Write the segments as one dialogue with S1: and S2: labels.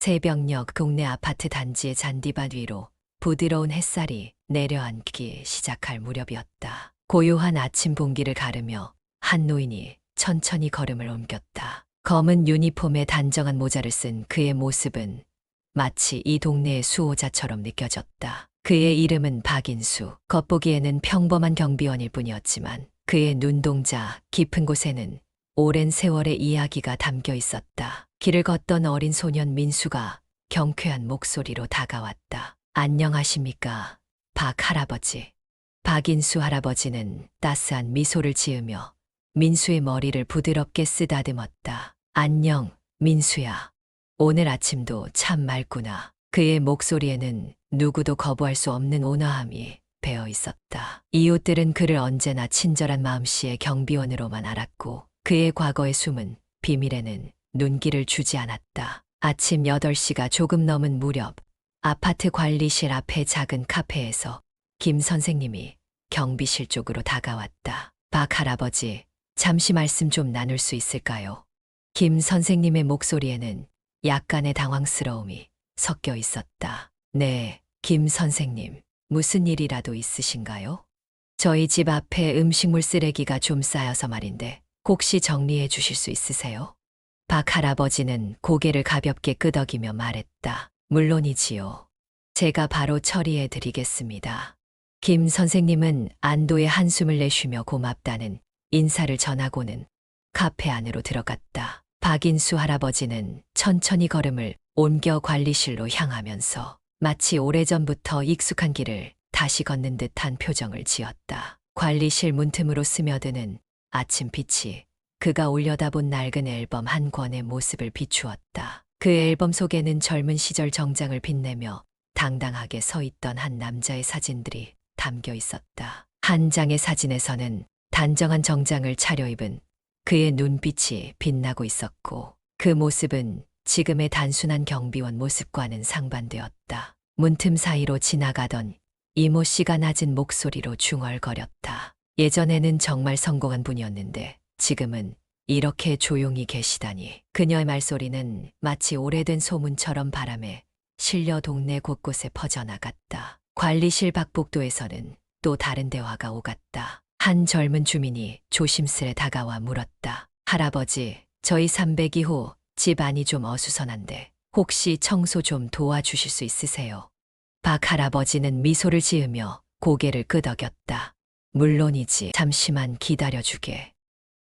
S1: 새벽녘 동네 아파트 단지의 잔디밭 위로 부드러운 햇살이 내려앉기 시작할 무렵이었다. 고요한 아침 공기를 가르며 한 노인이 천천히 걸음을 옮겼다. 검은 유니폼에 단정한 모자를 쓴 그의 모습은 마치 이 동네의 수호자처럼 느껴졌다. 그의 이름은 박인수. 겉보기에는 평범한 경비원일 뿐이었지만 그의 눈동자 깊은 곳에는 오랜 세월의 이야기가 담겨 있었다. 길을 걷던 어린 소년 민수가 경쾌한 목소리로 다가왔다. 안녕하십니까, 박 할아버지. 박인수 할아버지는 따스한 미소를 지으며 민수의 머리를 부드럽게 쓰다듬었다. 안녕, 민수야. 오늘 아침도 참 맑구나. 그의 목소리에는 누구도 거부할 수 없는 온화함이 배어 있었다. 이웃들은 그를 언제나 친절한 마음씨의 경비원으로만 알았고 그의 과거의 숨은 비밀에는 눈길을 주지 않았다. 아침 8시가 조금 넘은 무렵 아파트 관리실 앞의 작은 카페에서 김 선생님이 경비실 쪽으로 다가왔다. 박 할아버지, 잠시 말씀 좀 나눌 수 있을까요? 김 선생님의 목소리에는 약간의 당황스러움이 섞여 있었다. 네, 김 선생님. 무슨 일이라도 있으신가요? 저희 집 앞에 음식물 쓰레기가 좀 쌓여서 말인데 혹시 정리해 주실 수 있으세요? 박 할아버지는 고개를 가볍게 끄덕이며 말했다. 물론이지요. 제가 바로 처리해 드리겠습니다. 김 선생님은 안도의 한숨을 내쉬며 고맙다는 인사를 전하고는 카페 안으로 들어갔다. 박인수 할아버지는 천천히 걸음을 옮겨 관리실로 향하면서 마치 오래전부터 익숙한 길을 다시 걷는 듯한 표정을 지었다. 관리실 문틈으로 스며드는 아침 빛이 그가 올려다본 낡은 앨범 한 권의 모습을 비추었다. 그 앨범 속에는 젊은 시절 정장을 빛내며 당당하게 서 있던 한 남자의 사진들이 담겨 있었다. 한 장의 사진에서는 단정한 정장을 차려입은 그의 눈빛이 빛나고 있었고 그 모습은 지금의 단순한 경비원 모습과는 상반되었다. 문틈 사이로 지나가던 이모 씨가 낮은 목소리로 중얼거렸다. 예전에는 정말 성공한 분이었는데 지금은 이렇게 조용히 계시다니. 그녀의 말소리는 마치 오래된 소문처럼 바람에 실려 동네 곳곳에 퍼져나갔다. 관리실 박복도에서는 또 다른 대화가 오갔다. 한 젊은 주민이 조심스레 다가와 물었다. 할아버지, 저희 302호 집 안이 좀 어수선한데 혹시 청소 좀 도와주실 수 있으세요? 박 할아버지는 미소를 지으며 고개를 끄덕였다. 물론이지. 잠시만 기다려주게.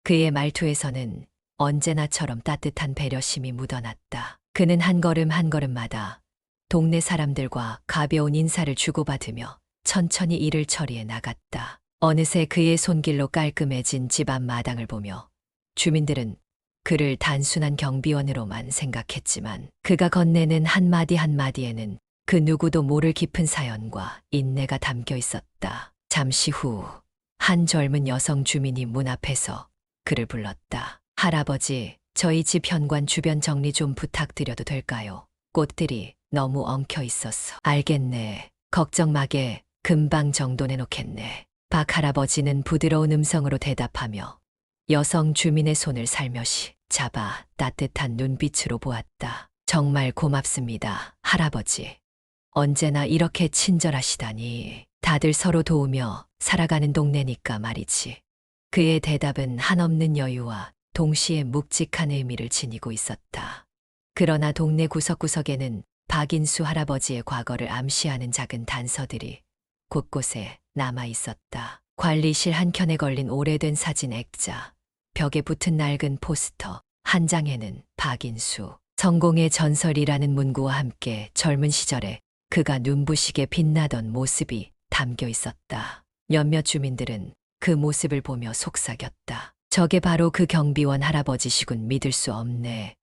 S1: 그의 말투에서는 언제나처럼 따뜻한 배려심이 묻어났다. 그는 한 걸음 한 걸음마다 동네 사람들과 가벼운 인사를 주고받으며 천천히 일을 처리해 나갔다. 어느새 그의 손길로 깔끔해진 집 앞 마당을 보며 주민들은 그를 단순한 경비원으로만 생각했지만 그가 건네는 한마디 한마디에는 그 누구도 모를 깊은 사연과 인내가 담겨 있었다. 잠시 후 한 젊은 여성 주민이 문 앞에서 그를 불렀다. 할아버지, 저희 집 현관 주변 정리 좀 부탁드려도 될까요? 꽃들이 너무 엉켜 있었어. 알겠네. 걱정 마게. 금방 정돈해 놓겠네. 박 할아버지는 부드러운 음성으로 대답하며 여성 주민의 손을 살며시 잡아 따뜻한 눈빛으로 보았다. 정말 고맙습니다, 할아버지. 언제나 이렇게 친절하시다니. 다들 서로 도우며 살아가는 동네니까 말이지. 그의 대답은 한없는 여유와 동시에 묵직한 의미를 지니고 있었다. 그러나 동네 구석구석에는 박인수 할아버지의 과거를 암시하는 작은 단서들이 곳곳에 남아 있었다. 관리실 한켠에 걸린 오래된 사진 액자, 벽에 붙은 낡은 포스터, 한 장에는 박인수, 성공의 전설이라는 문구와 함께 젊은 시절에 그가 눈부시게 빛나던 모습이 담겨 있었다. 몇몇 주민들은 그 모습을 보며 속삭였다. 저게 바로 그 경비원 할아버지시군. 믿을 수 없네.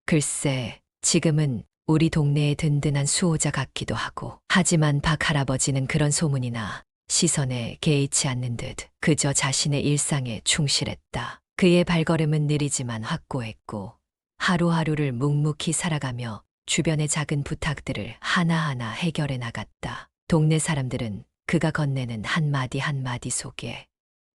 S1: 글쎄, 지금은 우리 동네의 든든한 수호자 같기도 하고. 하지만 박 할아버지는 그런 소문이나 시선에 개의치 않는 듯 그저 자신의 일상에 충실했다. 그의 발걸음은 느리지만 확고했고 하루하루를 묵묵히 살아가며 주변의 작은 부탁들을 하나하나 해결해 나갔다. 동네 사람들은 그가 건네는 한마디 한마디 속에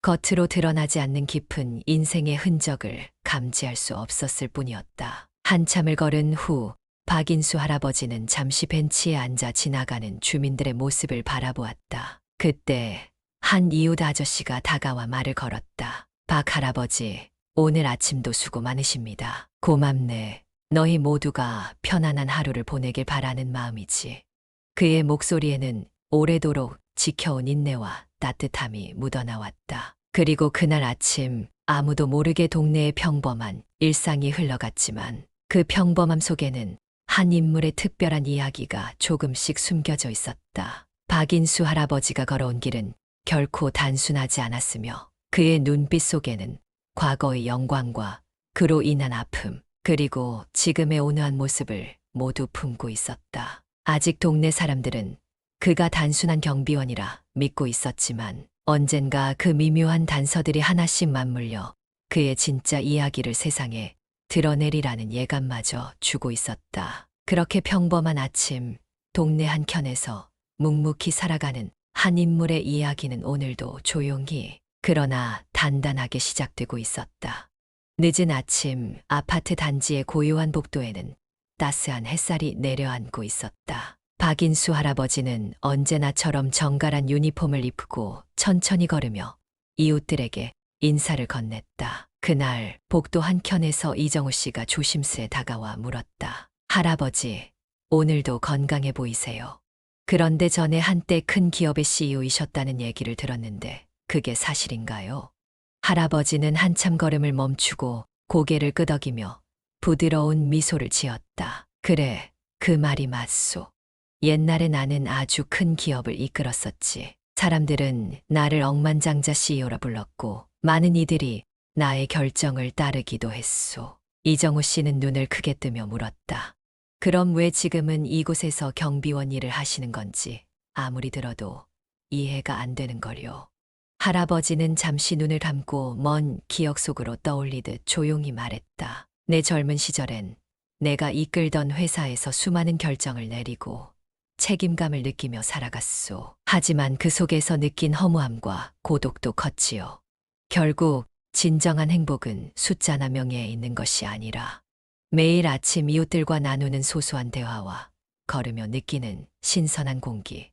S1: 겉으로 드러나지 않는 깊은 인생의 흔적을 감지할 수 없었을 뿐이었다. 한참을 걸은 후 박인수 할아버지는 잠시 벤치에 앉아 지나가는 주민들의 모습을 바라보았다. 그때 한 이웃 아저씨가 다가와 말을 걸었다. 박 할아버지, 오늘 아침도 수고 많으십니다. 고맙네. 너희 모두가 편안한 하루를 보내길 바라는 마음이지. 그의 목소리에는 오래도록 지켜온 인내와 따뜻함이 묻어나왔다. 그리고 그날 아침 아무도 모르게 동네의 평범한 일상이 흘러갔지만 그 평범함 속에는 한 인물의 특별한 이야기가 조금씩 숨겨져 있었다. 박인수 할아버지가 걸어온 길은 결코 단순하지 않았으며 그의 눈빛 속에는 과거의 영광과 그로 인한 아픔, 그리고 지금의 온화한 모습을 모두 품고 있었다. 아직 동네 사람들은 그가 단순한 경비원이라 믿고 있었지만 언젠가 그 미묘한 단서들이 하나씩 맞물려 그의 진짜 이야기를 세상에 드러내리라는 예감마저 주고 있었다. 그렇게 평범한 아침, 동네 한켠에서 묵묵히 살아가는 한 인물의 이야기는 오늘도 조용히 그러나 단단하게 시작되고 있었다. 늦은 아침 아파트 단지의 고요한 복도에는 따스한 햇살이 내려앉고 있었다. 박인수 할아버지는 언제나처럼 정갈한 유니폼을 입고 천천히 걸으며 이웃들에게 인사를 건넸다. 그날 복도 한켠에서 이정우 씨가 조심스레 다가와 물었다. 할아버지, 오늘도 건강해 보이세요. 그런데 전에 한때 큰 기업의 CEO이셨다는 얘기를 들었는데 그게 사실인가요? 할아버지는 한참 걸음을 멈추고 고개를 끄덕이며 부드러운 미소를 지었다. 그래, 그 말이 맞소. 옛날에 나는 아주 큰 기업을 이끌었었지. 사람들은 나를 억만장자 CEO라 불렀고 많은 이들이 나의 결정을 따르기도 했소. 이정우 씨는 눈을 크게 뜨며 물었다. 그럼 왜 지금은 이곳에서 경비원 일을 하시는 건지 아무리 들어도 이해가 안 되는 거요. 할아버지는 잠시 눈을 감고 먼 기억 속으로 떠올리듯 조용히 말했다. 내 젊은 시절엔 내가 이끌던 회사에서 수많은 결정을 내리고 책임감을 느끼며 살아갔소. 하지만 그 속에서 느낀 허무함과 고독도 컸지요. 결국 진정한 행복은 숫자나 명예에 있는 것이 아니라 매일 아침 이웃들과 나누는 소소한 대화와 걸으며 느끼는 신선한 공기,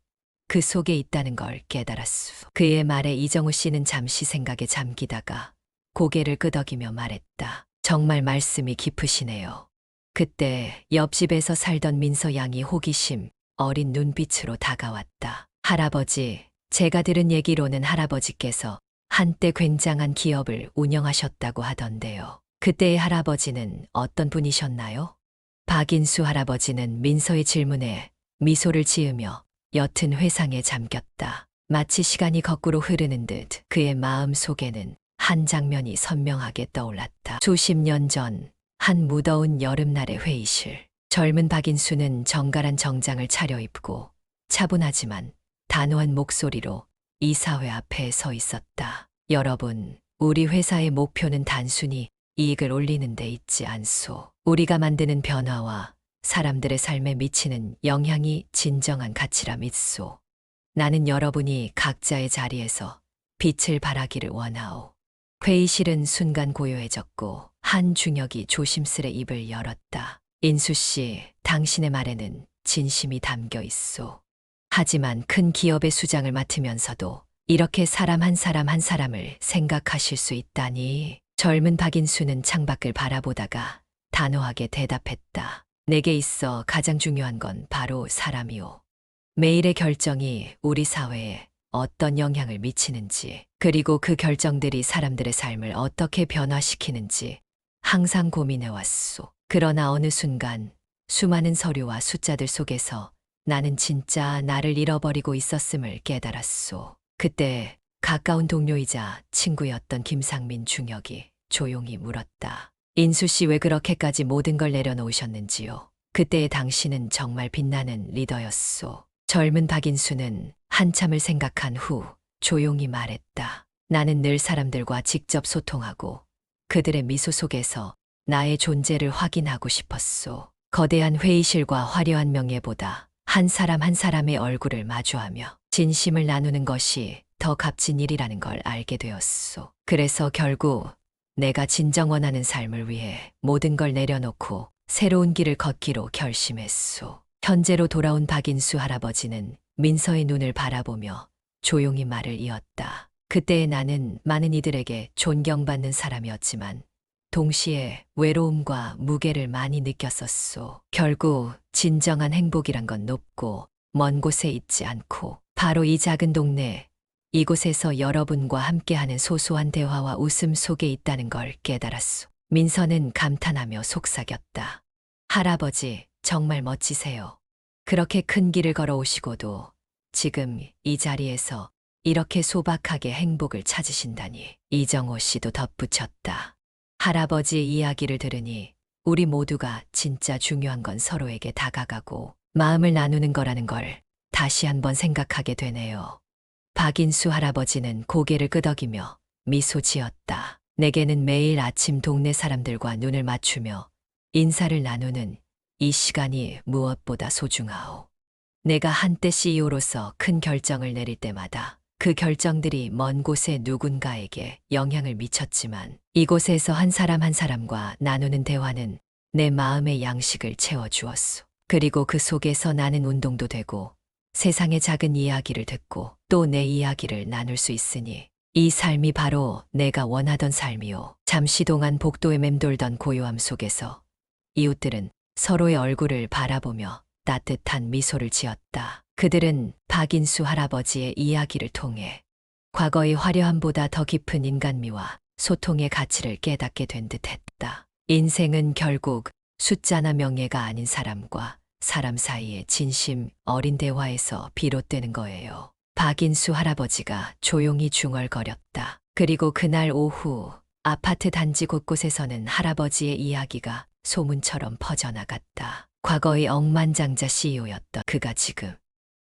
S1: 그 속에 있다는 걸 깨달았소. 그의 말에 이정우 씨는 잠시 생각에 잠기다가 고개를 끄덕이며 말했다. 정말 말씀이 깊으시네요. 그때 옆집에서 살던 민서 양이 호기심 어린 눈빛으로 다가왔다. 할아버지, 제가 들은 얘기로는 할아버지께서 한때 굉장한 기업을 운영하셨다고 하던데요. 그때의 할아버지는 어떤 분이셨나요? 박인수 할아버지는 민서의 질문에 미소를 지으며 옅은 회상에 잠겼다. 마치 시간이 거꾸로 흐르는 듯 그의 마음 속에는 한 장면이 선명하게 떠올랐다. 수십 년 전 한 무더운 여름날의 회의실. 젊은 박인수는 정갈한 정장을 차려입고 차분하지만 단호한 목소리로 이사회 앞에 서 있었다. 여러분, 우리 회사의 목표는 단순히 이익을 올리는 데 있지 않소. 우리가 만드는 변화와 사람들의 삶에 미치는 영향이 진정한 가치라 믿소. 나는 여러분이 각자의 자리에서 빛을 발하기를 원하오. 회의실은 순간 고요해졌고 한 중역이 조심스레 입을 열었다. 인수 씨, 당신의 말에는 진심이 담겨 있소. 하지만 큰 기업의 수장을 맡으면서도 이렇게 사람 한 사람을 생각하실 수 있다니. 젊은 박인수는 창밖을 바라보다가 단호하게 대답했다. 내게 있어 가장 중요한 건 바로 사람이오. 매일의 결정이 우리 사회에 어떤 영향을 미치는지, 그리고 그 결정들이 사람들의 삶을 어떻게 변화시키는지 항상 고민해왔소. 그러나 어느 순간 수많은 서류와 숫자들 속에서 나는 진짜 나를 잃어버리고 있었음을 깨달았소. 그때 가까운 동료이자 친구였던 김상민 중역이 조용히 물었다. 인수 씨, 왜 그렇게까지 모든 걸 내려놓으셨는지요? 그때의 당신은 정말 빛나는 리더였소. 젊은 박인수는 한참을 생각한 후 조용히 말했다. 나는 늘 사람들과 직접 소통하고 그들의 미소 속에서 나의 존재를 확인하고 싶었소. 거대한 회의실과 화려한 명예보다 한 사람의 얼굴을 마주하며 진심을 나누는 것이 더 값진 일이라는 걸 알게 되었소. 그래서 결국 내가 진정 원하는 삶을 위해 모든 걸 내려놓고 새로운 길을 걷기로 결심했소. 현재로 돌아온 박인수 할아버지는 민서의 눈을 바라보며 조용히 말을 이었다. 그때의 나는 많은 이들에게 존경받는 사람이었지만 동시에 외로움과 무게를 많이 느꼈었소. 결국 진정한 행복이란 건 높고 먼 곳에 있지 않고 바로 이 작은 동네, 이곳에서 여러분과 함께하는 소소한 대화와 웃음 속에 있다는 걸 깨달았소. 민서는 감탄하며 속삭였다. 할아버지, 정말 멋지세요. 그렇게 큰 길을 걸어오시고도 지금 이 자리에서 이렇게 소박하게 행복을 찾으신다니. 이정호 씨도 덧붙였다. 할아버지의 이야기를 들으니 우리 모두가 진짜 중요한 건 서로에게 다가가고 마음을 나누는 거라는 걸 다시 한번 생각하게 되네요. 박인수 할아버지는 고개를 끄덕이며 미소 지었다. 내게는 매일 아침 동네 사람들과 눈을 맞추며 인사를 나누는 이 시간이 무엇보다 소중하오. 내가 한때 CEO로서 큰 결정을 내릴 때마다 그 결정들이 먼 곳의 누군가에게 영향을 미쳤지만 이곳에서 한 사람 한 사람과 나누는 대화는 내 마음의 양식을 채워주었소. 그리고 그 속에서 나는 운동도 되고 세상의 작은 이야기를 듣고 또 내 이야기를 나눌 수 있으니 이 삶이 바로 내가 원하던 삶이오. 잠시 동안 복도에 맴돌던 고요함 속에서 이웃들은 서로의 얼굴을 바라보며 따뜻한 미소를 지었다. 그들은 박인수 할아버지의 이야기를 통해 과거의 화려함보다 더 깊은 인간미와 소통의 가치를 깨닫게 된 듯했다. 인생은 결국 숫자나 명예가 아닌 사람과 사람 사이의 진심 어린 대화에서 비롯되는 거예요. 박인수 할아버지가 조용히 중얼거렸다. 그리고 그날 오후 아파트 단지 곳곳에서는 할아버지의 이야기가 소문처럼 퍼져나갔다. 과거의 억만장자 CEO였던 그가 지금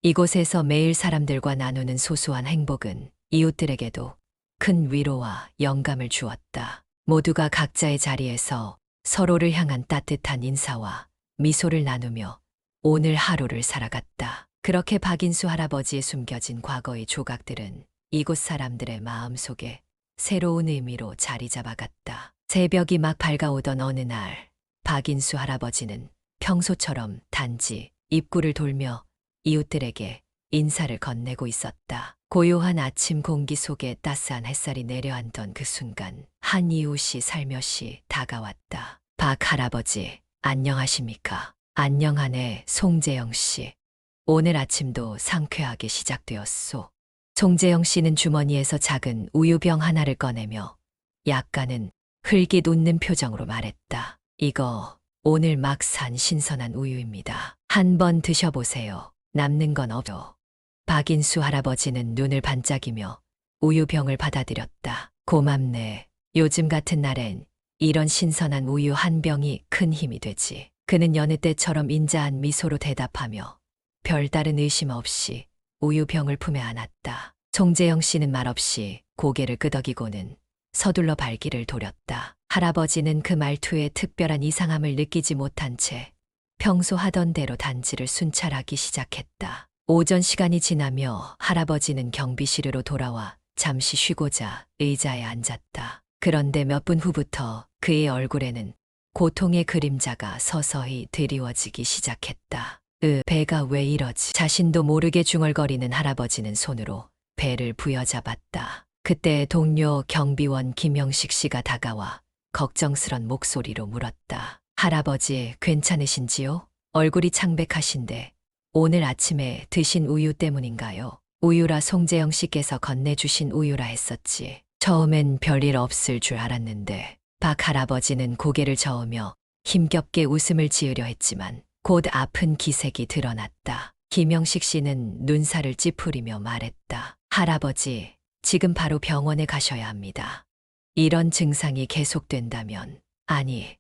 S1: 이곳에서 매일 사람들과 나누는 소소한 행복은 이웃들에게도 큰 위로와 영감을 주었다. 모두가 각자의 자리에서 서로를 향한 따뜻한 인사와 미소를 나누며 오늘 하루를 살아갔다. 그렇게 박인수 할아버지의 숨겨진 과거의 조각들은 이곳 사람들의 마음속에 새로운 의미로 자리 잡아갔다. 새벽이 막 밝아오던 어느 날 박인수 할아버지는 평소처럼 단지 입구를 돌며 이웃들에게 인사를 건네고 있었다. 고요한 아침 공기 속에 따스한 햇살이 내려앉던 그 순간 한 이웃이 살며시 다가왔다. 박 할아버지, 안녕하십니까? 안녕하네, 송재영 씨. 오늘 아침도 상쾌하게 시작되었소. 송재영 씨는 주머니에서 작은 우유병 하나를 꺼내며 약간은 흘깃 웃는 표정으로 말했다. 이거 오늘 막 산 신선한 우유입니다. 한번 드셔보세요. 남는 건 없죠. 박인수 할아버지는 눈을 반짝이며 우유병을 받아들였다. 고맙네. 요즘 같은 날엔 이런 신선한 우유 한 병이 큰 힘이 되지. 그는 여느 때처럼 인자한 미소로 대답하며 별다른 의심 없이 우유병을 품에 안았다. 송재영 씨는 말없이 고개를 끄덕이고는 서둘러 발길을 돌렸다. 할아버지는 그 말투에 특별한 이상함을 느끼지 못한 채 평소 하던 대로 단지를 순찰하기 시작했다. 오전 시간이 지나며 할아버지는 경비실으로 돌아와 잠시 쉬고자 의자에 앉았다. 그런데 몇 분 후부터 그의 얼굴에는 고통의 그림자가 서서히 드리워지기 시작했다. 배가 왜 이러지? 자신도 모르게 중얼거리는 할아버지는 손으로 배를 부여잡았다. 그때 동료 경비원 김영식 씨가 다가와 걱정스런 목소리로 물었다. 할아버지, 괜찮으신지요? 얼굴이 창백하신데 오늘 아침에 드신 우유 때문인가요? 우유라 송재영 씨께서 건네주신 우유라 했었지. 처음엔 별일 없을 줄 알았는데. 박 할아버지는 고개를 저으며 힘겹게 웃음을 지으려 했지만 곧 아픈 기색이 드러났다. 김영식 씨는 눈살을 찌푸리며 말했다. 할아버지, 지금 바로 병원에 가셔야 합니다. 이런 증상이 계속된다면, 아니,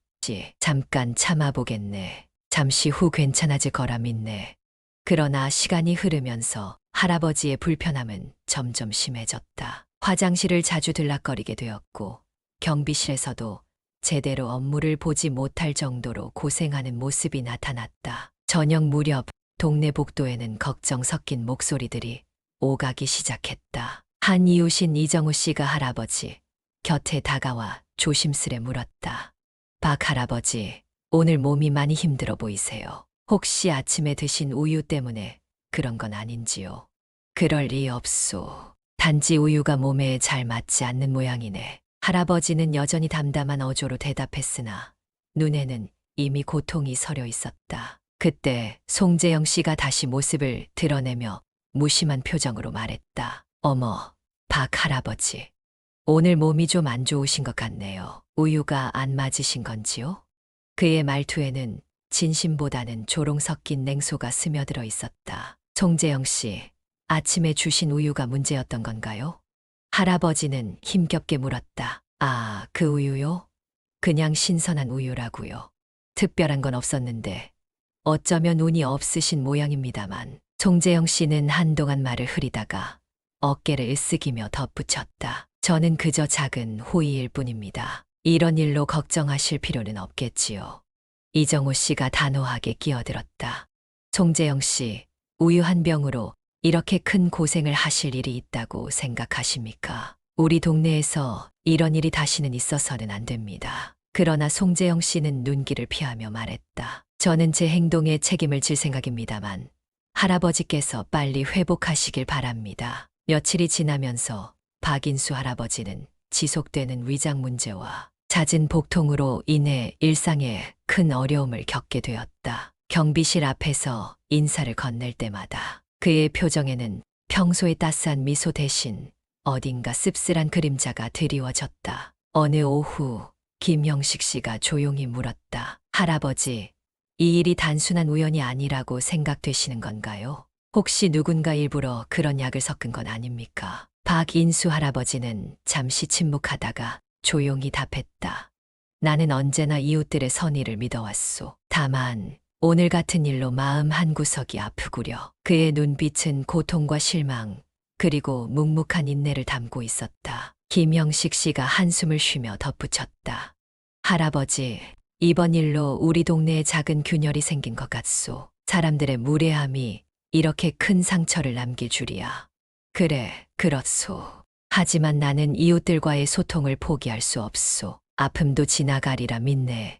S1: 잠깐 참아보겠네. 잠시 후 괜찮아질 거라 믿네. 그러나 시간이 흐르면서 할아버지의 불편함은 점점 심해졌다. 화장실을 자주 들락거리게 되었고 경비실에서도 제대로 업무를 보지 못할 정도로 고생하는 모습이 나타났다. 저녁 무렵 동네 복도에는 걱정 섞인 목소리들이 오가기 시작했다. 한 이웃인 이정우 씨가 할아버지 곁에 다가와 조심스레 물었다. 박 할아버지, 오늘 몸이 많이 힘들어 보이세요. 혹시 아침에 드신 우유 때문에 그런 건 아닌지요? 그럴 리 없소. 단지 우유가 몸에 잘 맞지 않는 모양이네. 할아버지는 여전히 담담한 어조로 대답했으나 눈에는 이미 고통이 서려 있었다. 그때 송재영 씨가 다시 모습을 드러내며 무심한 표정으로 말했다. 어머, 박 할아버지. 오늘 몸이 좀 안 좋으신 것 같네요. 우유가 안 맞으신 건지요? 그의 말투에는 진심보다는 조롱 섞인 냉소가 스며들어 있었다. 송재영 씨, 아침에 주신 우유가 문제였던 건가요? 할아버지는 힘겹게 물었다. 아, 그 우유요? 그냥 신선한 우유라고요. 특별한 건 없었는데 어쩌면 운이 없으신 모양입니다만. 송재영 씨는 한동안 말을 흐리다가 어깨를 으쓱이며 덧붙였다. 저는 그저 작은 호의일 뿐입니다. 이런 일로 걱정하실 필요는 없겠지요. 이정호 씨가 단호하게 끼어들었다. 송재영 씨, 우유 한 병으로 이렇게 큰 고생을 하실 일이 있다고 생각하십니까? 우리 동네에서 이런 일이 다시는 있어서는 안 됩니다. 그러나 송재영 씨는 눈길을 피하며 말했다. 저는 제 행동에 책임을 질 생각입니다만 할아버지께서 빨리 회복하시길 바랍니다. 며칠이 지나면서 박인수 할아버지는 지속되는 위장 문제와 잦은 복통으로 인해 일상에 큰 어려움을 겪게 되었다. 경비실 앞에서 인사를 건넬 때마다 그의 표정에는 평소의 따스한 미소 대신 어딘가 씁쓸한 그림자가 드리워졌다. 어느 오후 김형식 씨가 조용히 물었다. 할아버지, 이 일이 단순한 우연이 아니라고 생각되시는 건가요? 혹시 누군가 일부러 그런 약을 섞은 건 아닙니까? 박인수 할아버지는 잠시 침묵하다가 조용히 답했다. 나는 언제나 이웃들의 선의를 믿어왔소. 다만 오늘 같은 일로 마음 한구석이 아프구려. 그의 눈빛은 고통과 실망, 그리고 묵묵한 인내를 담고 있었다. 김형식 씨가 한숨을 쉬며 덧붙였다. 할아버지, 이번 일로 우리 동네에 작은 균열이 생긴 것 같소. 사람들의 무례함이 이렇게 큰 상처를 남길 줄이야. 그래, 그렇소. 하지만 나는 이웃들과의 소통을 포기할 수 없소. 아픔도 지나가리라 믿네.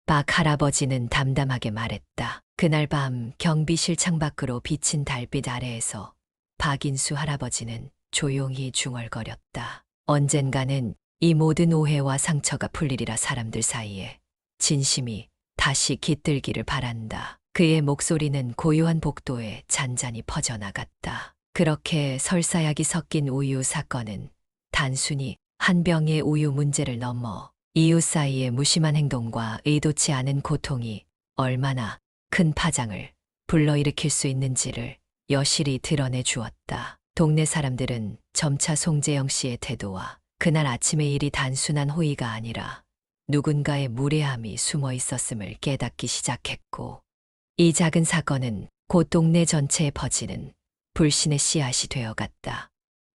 S1: 박 할아버지는 담담하게 말했다. 그날 밤 경비실 창밖으로 비친 달빛 아래에서 박인수 할아버지는 조용히 중얼거렸다. 언젠가는 이 모든 오해와 상처가 풀리리라. 사람들 사이에 진심이 다시 깃들기를 바란다. 그의 목소리는 고요한 복도에 잔잔히 퍼져나갔다. 그렇게 설사약이 섞인 우유 사건은 단순히 한 병의 우유 문제를 넘어 이웃 사이의 무심한 행동과 의도치 않은 고통이 얼마나 큰 파장을 불러일으킬 수 있는지를 여실히 드러내 주었다. 동네 사람들은 점차 송재영 씨의 태도와 그날 아침의 일이 단순한 호의가 아니라 누군가의 무례함이 숨어 있었음을 깨닫기 시작했고, 이 작은 사건은 곧 동네 전체에 퍼지는 불신의 씨앗이 되어갔다.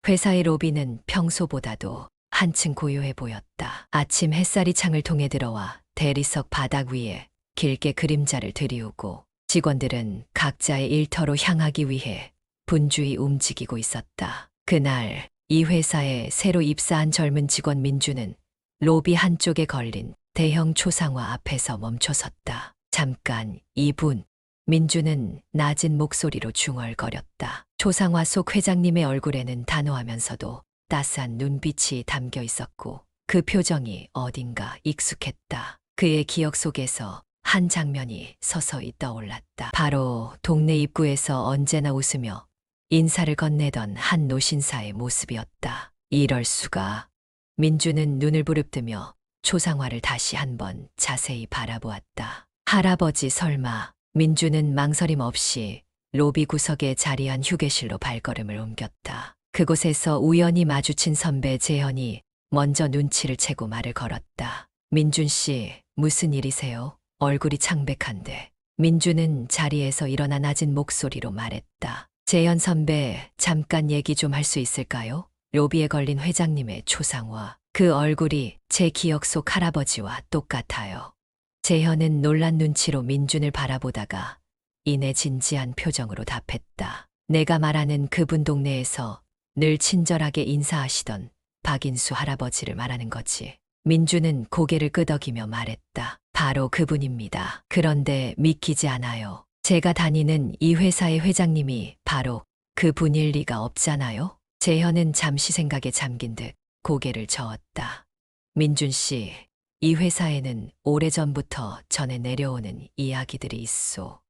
S1: 회사의 로비는 평소보다도 한층 고요해 보였다. 아침 햇살이 창을 통해 들어와 대리석 바닥 위에 길게 그림자를 들이우고 직원들은 각자의 일터로 향하기 위해 분주히 움직이고 있었다. 그날 이 회사에 새로 입사한 젊은 직원 민주는 로비 한쪽에 걸린 대형 초상화 앞에서 멈춰섰다. 잠깐, 이분. 민주는 낮은 목소리로 중얼거렸다. 초상화 속 회장님의 얼굴에는 단호하면서도 따스한 눈빛이 담겨 있었고 그 표정이 어딘가 익숙했다. 그의 기억 속에서 한 장면이 서서히 떠올랐다. 바로 동네 입구에서 언제나 웃으며 인사를 건네던 한 노신사의 모습이었다. 이럴 수가. 민주는 눈을 부릅뜨며 초상화를 다시 한번 자세히 바라보았다. 할아버지 설마. 민주는 망설임 없이 로비 구석에 자리한 휴게실로 발걸음을 옮겼다. 그곳에서 우연히 마주친 선배 재현이 먼저 눈치를 채고 말을 걸었다. 민준 씨, 무슨 일이세요? 얼굴이 창백한데. 민주는 자리에서 일어나 낮은 목소리로 말했다. 재현 선배, 잠깐 얘기 좀 할 수 있을까요? 로비에 걸린 회장님의 초상화. 그 얼굴이 제 기억 속 할아버지와 똑같아요. 재현은 놀란 눈치로 민준을 바라보다가 이내 진지한 표정으로 답했다. 내가 말하는 그분 동네에서 늘 친절하게 인사하시던 박인수 할아버지를 말하는 거지. 민주는 고개를 끄덕이며 말했다. 바로 그분입니다. 그런데 믿기지 않아요. 제가 다니는 이 회사의 회장님이 바로 그분일 리가 없잖아요. 재현은 잠시 생각에 잠긴 듯 고개를 저었다. 민준 씨, 이 회사에는 오래전부터 전해 내려오는 이야기들이 있소.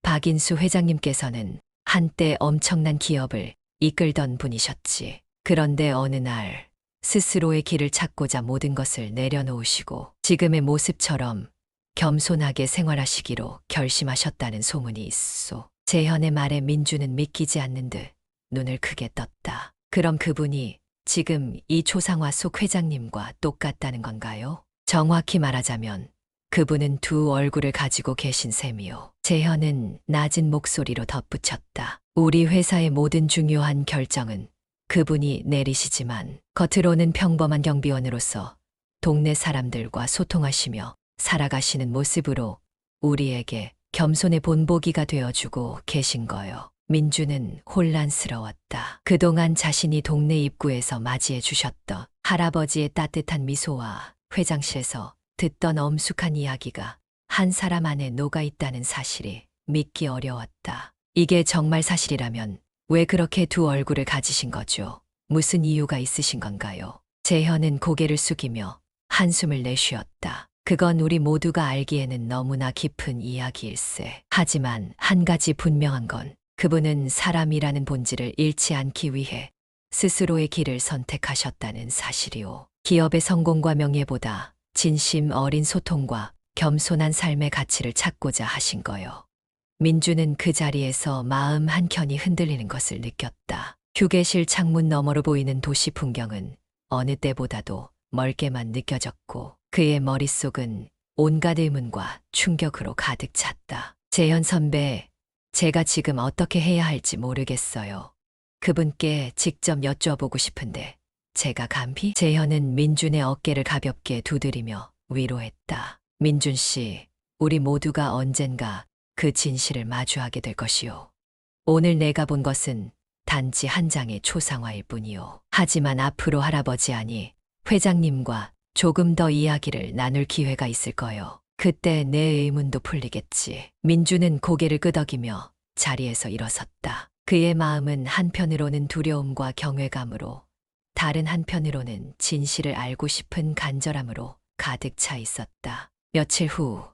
S1: 박인수 회장님께서는 한때 엄청난 기업을 이끌던 분이셨지. 그런데 어느 날 스스로의 길을 찾고자 모든 것을 내려놓으시고 지금의 모습처럼 겸손하게 생활하시기로 결심하셨다는 소문이 있소. 재현의 말에 민주는 믿기지 않는 듯 눈을 크게 떴다. 그럼 그분이 지금 이 초상화 속 회장님과 똑같다는 건가요? 정확히 말하자면 그분은 두 얼굴을 가지고 계신 셈이요. 재현은 낮은 목소리로 덧붙였다. 우리 회사의 모든 중요한 결정은 그분이 내리시지만 겉으로는 평범한 경비원으로서 동네 사람들과 소통하시며 살아가시는 모습으로 우리에게 겸손의 본보기가 되어주고 계신 거요. 민주는 혼란스러웠다. 그동안 자신이 동네 입구에서 맞이해 주셨던 할아버지의 따뜻한 미소와 회장실에서 듣던 엄숙한 이야기가 한 사람 안에 녹아 있다는 사실이 믿기 어려웠다. 이게 정말 사실이라면 왜 그렇게 두 얼굴을 가지신 거죠? 무슨 이유가 있으신 건가요? 재현은 고개를 숙이며 한숨을 내쉬었다. 그건 우리 모두가 알기에는 너무나 깊은 이야기일세. 하지만 한 가지 분명한 건 그분은 사람이라는 본질을 잃지 않기 위해 스스로의 길을 선택하셨다는 사실이오. 기업의 성공과 명예보다 진심 어린 소통과 겸손한 삶의 가치를 찾고자 하신 거요. 민주는 그 자리에서 마음 한켠이 흔들리는 것을 느꼈다. 휴게실 창문 너머로 보이는 도시 풍경은 어느 때보다도 멀게만 느껴졌고 그의 머릿속은 온갖 의문과 충격으로 가득 찼다. 재현 선배, 제가 지금 어떻게 해야 할지 모르겠어요. 그분께 직접 여쭤보고 싶은데 제가 감히? 재현은 민준의 어깨를 가볍게 두드리며 위로했다. 민준 씨, 우리 모두가 언젠가 그 진실을 마주하게 될 것이요. 오늘 내가 본 것은 단지 한 장의 초상화일 뿐이요. 하지만 앞으로 할아버지 아니 회장님과 조금 더 이야기를 나눌 기회가 있을 거요. 그때 내 의문도 풀리겠지. 민주는 고개를 끄덕이며 자리에서 일어섰다. 그의 마음은 한편으로는 두려움과 경외감으로 다른 한편으로는 진실을 알고 싶은 간절함으로 가득 차 있었다. 며칠 후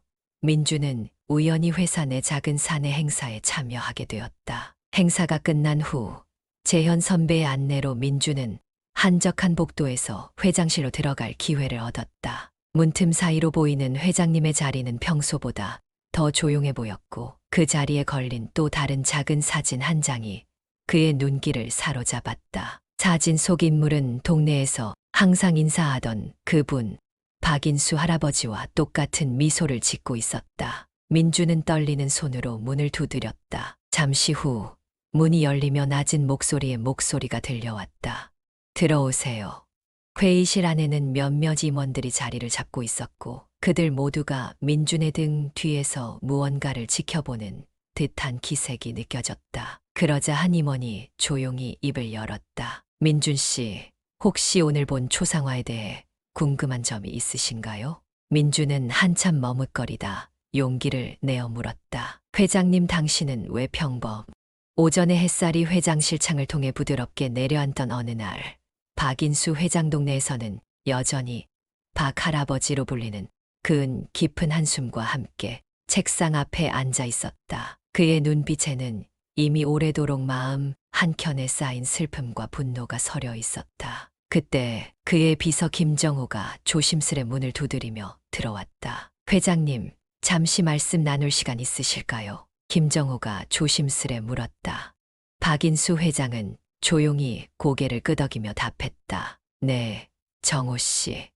S1: 민주는 우연히 회사 내 작은 사내 행사에 참여하게 되었다. 행사가 끝난 후 재현 선배의 안내로 민주는 한적한 복도에서 회장실로 들어갈 기회를 얻었다. 문틈 사이로 보이는 회장님의 자리는 평소보다 더 조용해 보였고 그 자리에 걸린 또 다른 작은 사진 한 장이 그의 눈길을 사로잡았다. 사진 속 인물은 동네에서 항상 인사하던 그분, 박인수 할아버지와 똑같은 미소를 짓고 있었다. 민주는 떨리는 손으로 문을 두드렸다. 잠시 후 문이 열리며 낮은 목소리가 들려왔다. 들어오세요. 회의실 안에는 몇몇 임원들이 자리를 잡고 있었고 그들 모두가 민준의 등 뒤에서 무언가를 지켜보는 듯한 기색이 느껴졌다. 그러자 한 임원이 조용히 입을 열었다. 민준 씨, 혹시 오늘 본 초상화에 대해 궁금한 점이 있으신가요? 민준은 한참 머뭇거리다 용기를 내어 물었다. 회장님, 당신은 왜 평범? 오전에 햇살이 회장실 창을 통해 부드럽게 내려앉던 어느 날 박인수 회장 동네에서는 여전히 박 할아버지로 불리는 그은 깊은 한숨과 함께 책상 앞에 앉아 있었다. 그의 눈빛에는 이미 오래도록 마음 한켠에 쌓인 슬픔과 분노가 서려 있었다. 그때 그의 비서 김정호가 조심스레 문을 두드리며 들어왔다. 회장님, 잠시 말씀 나눌 시간 있으실까요? 김정호가 조심스레 물었다. 박인수 회장은 조용히 고개를 끄덕이며 답했다. 네, 정호 씨.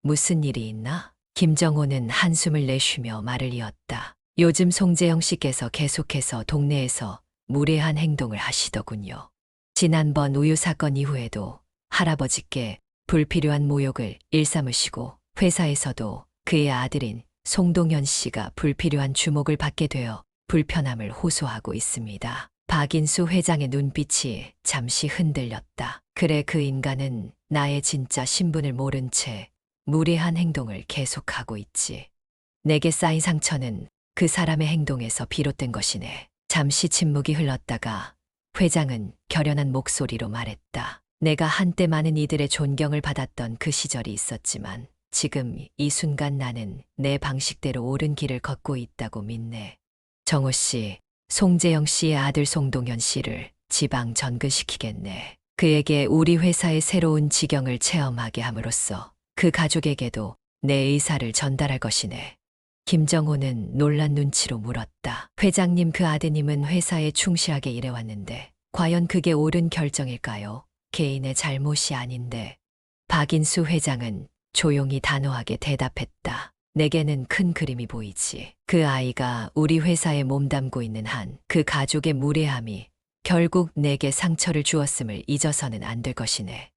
S1: 무슨 일이 있나? 김정호는 한숨을 내쉬며 말을 이었다. 요즘 송재영 씨께서 계속해서 동네에서 무례한 행동을 하시더군요. 지난번 우유 사건 이후에도 할아버지께 불필요한 모욕을 일삼으시고 회사에서도 그의 아들인 송동현 씨가 불필요한 주목을 받게 되어 불편함을 호소하고 있습니다. 박인수 회장의 눈빛이 잠시 흔들렸다. 그래, 그 인간은 나의 진짜 신분을 모른 채 무례한 행동을 계속하고 있지. 내게 쌓인 상처는 그 사람의 행동에서 비롯된 것이네. 잠시 침묵이 흘렀다가 회장은 결연한 목소리로 말했다. 내가 한때 많은 이들의 존경을 받았던 그 시절이 있었지만 지금 이 순간 나는 내 방식대로 옳은 길을 걷고 있다고 믿네. 정호 씨, 송재영 씨의 아들 송동현 씨를 지방 전근시키겠네. 그에게 우리 회사의 새로운 지경을 체험하게 함으로써 그 가족에게도 내 의사를 전달할 것이네. 김정호는 놀란 눈치로 물었다. 회장님, 그 아드님은 회사에 충실하게 일해왔는데 과연 그게 옳은 결정일까요? 개인의 잘못이 아닌데. 박인수 회장은 조용히 단호하게 대답했다. 내게는 큰 그림이 보이지. 그 아이가 우리 회사에 몸담고 있는 한 그 가족의 무례함이 결국 내게 상처를 주었음을 잊어서는 안 될 것이네.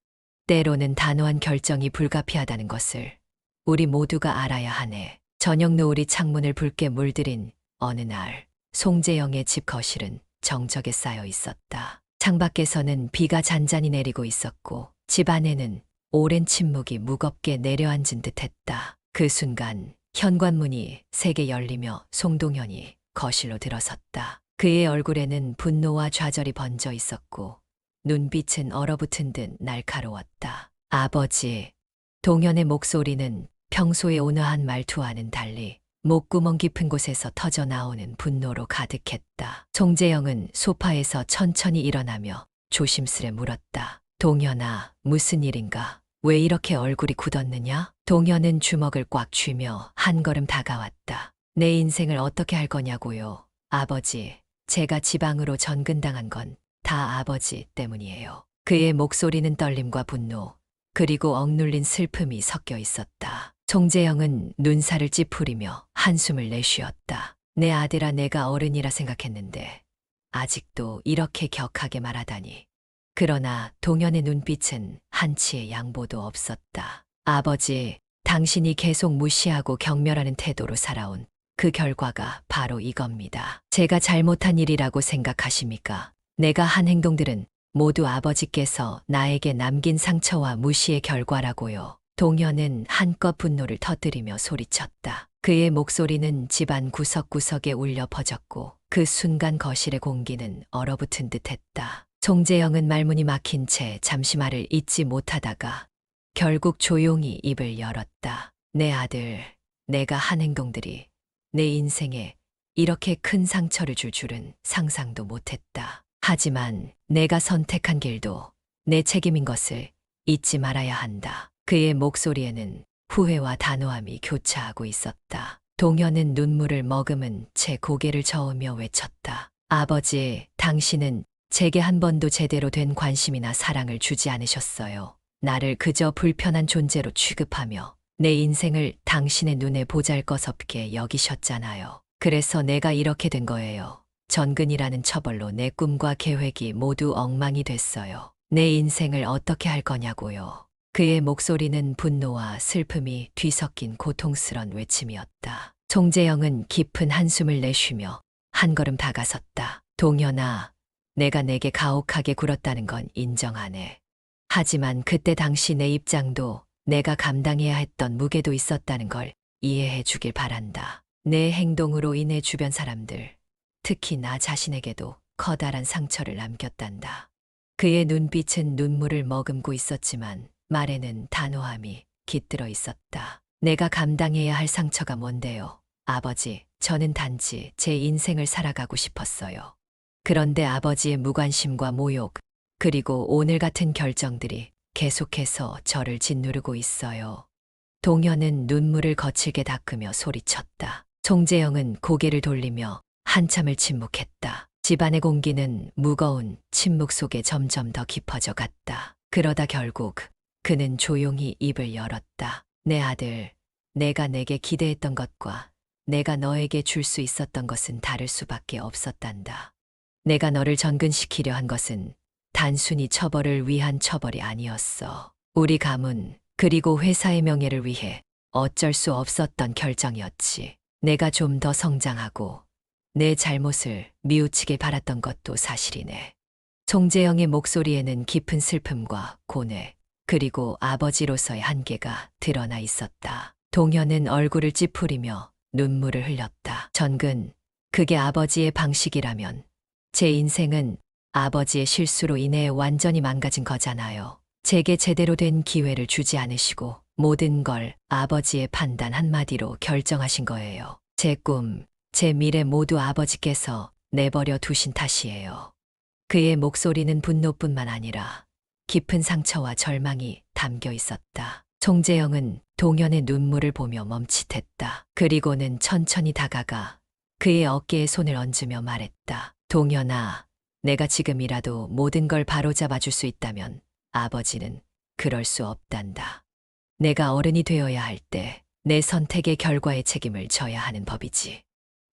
S1: 때로는 단호한 결정이 불가피하다는 것을 우리 모두가 알아야 하네. 저녁 노을이 창문을 붉게 물들인 어느 날, 송재영의 집 거실은 정적에 쌓여 있었다. 창밖에서는 비가 잔잔히 내리고 있었고 집 안에는 오랜 침묵이 무겁게 내려앉은 듯했다. 그 순간 현관문이 세게 열리며 송동현이 거실로 들어섰다. 그의 얼굴에는 분노와 좌절이 번져 있었고 눈빛은 얼어붙은 듯 날카로웠다. 아버지. 동현의 목소리는 평소의 온화한 말투와는 달리 목구멍 깊은 곳에서 터져 나오는 분노로 가득했다. 송재영은 소파에서 천천히 일어나며 조심스레 물었다. 동현아, 무슨 일인가? 왜 이렇게 얼굴이 굳었느냐? 동현은 주먹을 꽉 쥐며 한 걸음 다가왔다. 내 인생을 어떻게 할 거냐고요? 아버지, 제가 지방으로 전근당한 건 다 아버지 때문이에요. 그의 목소리는 떨림과 분노, 그리고 억눌린 슬픔이 섞여 있었다. 송재영은 눈살을 찌푸리며 한숨을 내쉬었다. 내 아들아, 내가 어른이라 생각했는데 아직도 이렇게 격하게 말하다니. 그러나 동현의 눈빛은 한치의 양보도 없었다. 아버지, 당신이 계속 무시하고 경멸하는 태도로 살아온 그 결과가 바로 이겁니다. 제가 잘못한 일이라고 생각하십니까? 내가 한 행동들은 모두 아버지께서 나에게 남긴 상처와 무시의 결과라고요. 동현은 한껏 분노를 터뜨리며 소리쳤다. 그의 목소리는 집안 구석구석에 울려 퍼졌고 그 순간 거실의 공기는 얼어붙은 듯했다. 송재영은 말문이 막힌 채 잠시 말을 잇지 못하다가 결국 조용히 입을 열었다. 내 아들, 내가 한 행동들이 내 인생에 이렇게 큰 상처를 줄 줄은 상상도 못했다. 하지만 내가 선택한 길도 내 책임인 것을 잊지 말아야 한다. 그의 목소리에는 후회와 단호함이 교차하고 있었다. 동현은 눈물을 머금은 채 고개를 저으며 외쳤다. 아버지, 당신은 제게 한 번도 제대로 된 관심이나 사랑을 주지 않으셨어요. 나를 그저 불편한 존재로 취급하며 내 인생을 당신의 눈에 보잘것없게 여기셨잖아요. 그래서 내가 이렇게 된 거예요. 전근이라는 처벌로 내 꿈과 계획이 모두 엉망이 됐어요. 내 인생을 어떻게 할 거냐고요. 그의 목소리는 분노와 슬픔이 뒤섞인 고통스런 외침이었다. 송재영은 깊은 한숨을 내쉬며 한 걸음 다가섰다. 동현아, 내가 내게 가혹하게 굴었다는 건 인정하네. 하지만 그때 당시 내 입장도 내가 감당해야 했던 무게도 있었다는 걸 이해해 주길 바란다. 내 행동으로 인해 주변 사람들, 특히 나 자신에게도 커다란 상처를 남겼단다. 그의 눈빛은 눈물을 머금고 있었지만 말에는 단호함이 깃들어 있었다. 내가 감당해야 할 상처가 뭔데요? 아버지, 저는 단지 제 인생을 살아가고 싶었어요. 그런데 아버지의 무관심과 모욕, 그리고 오늘 같은 결정들이 계속해서 저를 짓누르고 있어요. 동현은 눈물을 거칠게 닦으며 소리쳤다. 송재영은 고개를 돌리며 한참을 침묵했다. 집안의 공기는 무거운 침묵 속에 점점 더 깊어져 갔다. 그러다 결국 그는 조용히 입을 열었다. 내 아들, 내가 내게 기대했던 것과 내가 너에게 줄 수 있었던 것은 다를 수밖에 없었단다. 내가 너를 전근시키려 한 것은 단순히 처벌을 위한 처벌이 아니었어. 우리 가문, 그리고 회사의 명예를 위해 어쩔 수 없었던 결정이었지. 내가 좀 더 성장하고 내 잘못을 뉘우치길 바랐던 것도 사실이네. 송재영의 목소리에는 깊은 슬픔과 고뇌, 그리고 아버지로서의 한계가 드러나 있었다. 동현은 얼굴을 찌푸리며 눈물을 흘렸다. 전근 그게 아버지의 방식이라면 제 인생은 아버지의 실수로 인해 완전히 망가진 거잖아요. 제게 제대로 된 기회를 주지 않으시고 모든 걸 아버지의 판단 한마디로 결정하신 거예요. 제 꿈, 제 미래 모두 아버지께서 내버려 두신 탓이에요. 그의 목소리는 분노뿐만 아니라 깊은 상처와 절망이 담겨 있었다. 송재영은 동현의 눈물을 보며 멈칫했다. 그리고는 천천히 다가가 그의 어깨에 손을 얹으며 말했다. 동현아, 내가 지금이라도 모든 걸 바로잡아 줄 수 있다면 아버지는 그럴 수 없단다. 내가 어른이 되어야 할 때 내 선택의 결과의 책임을 져야 하는 법이지.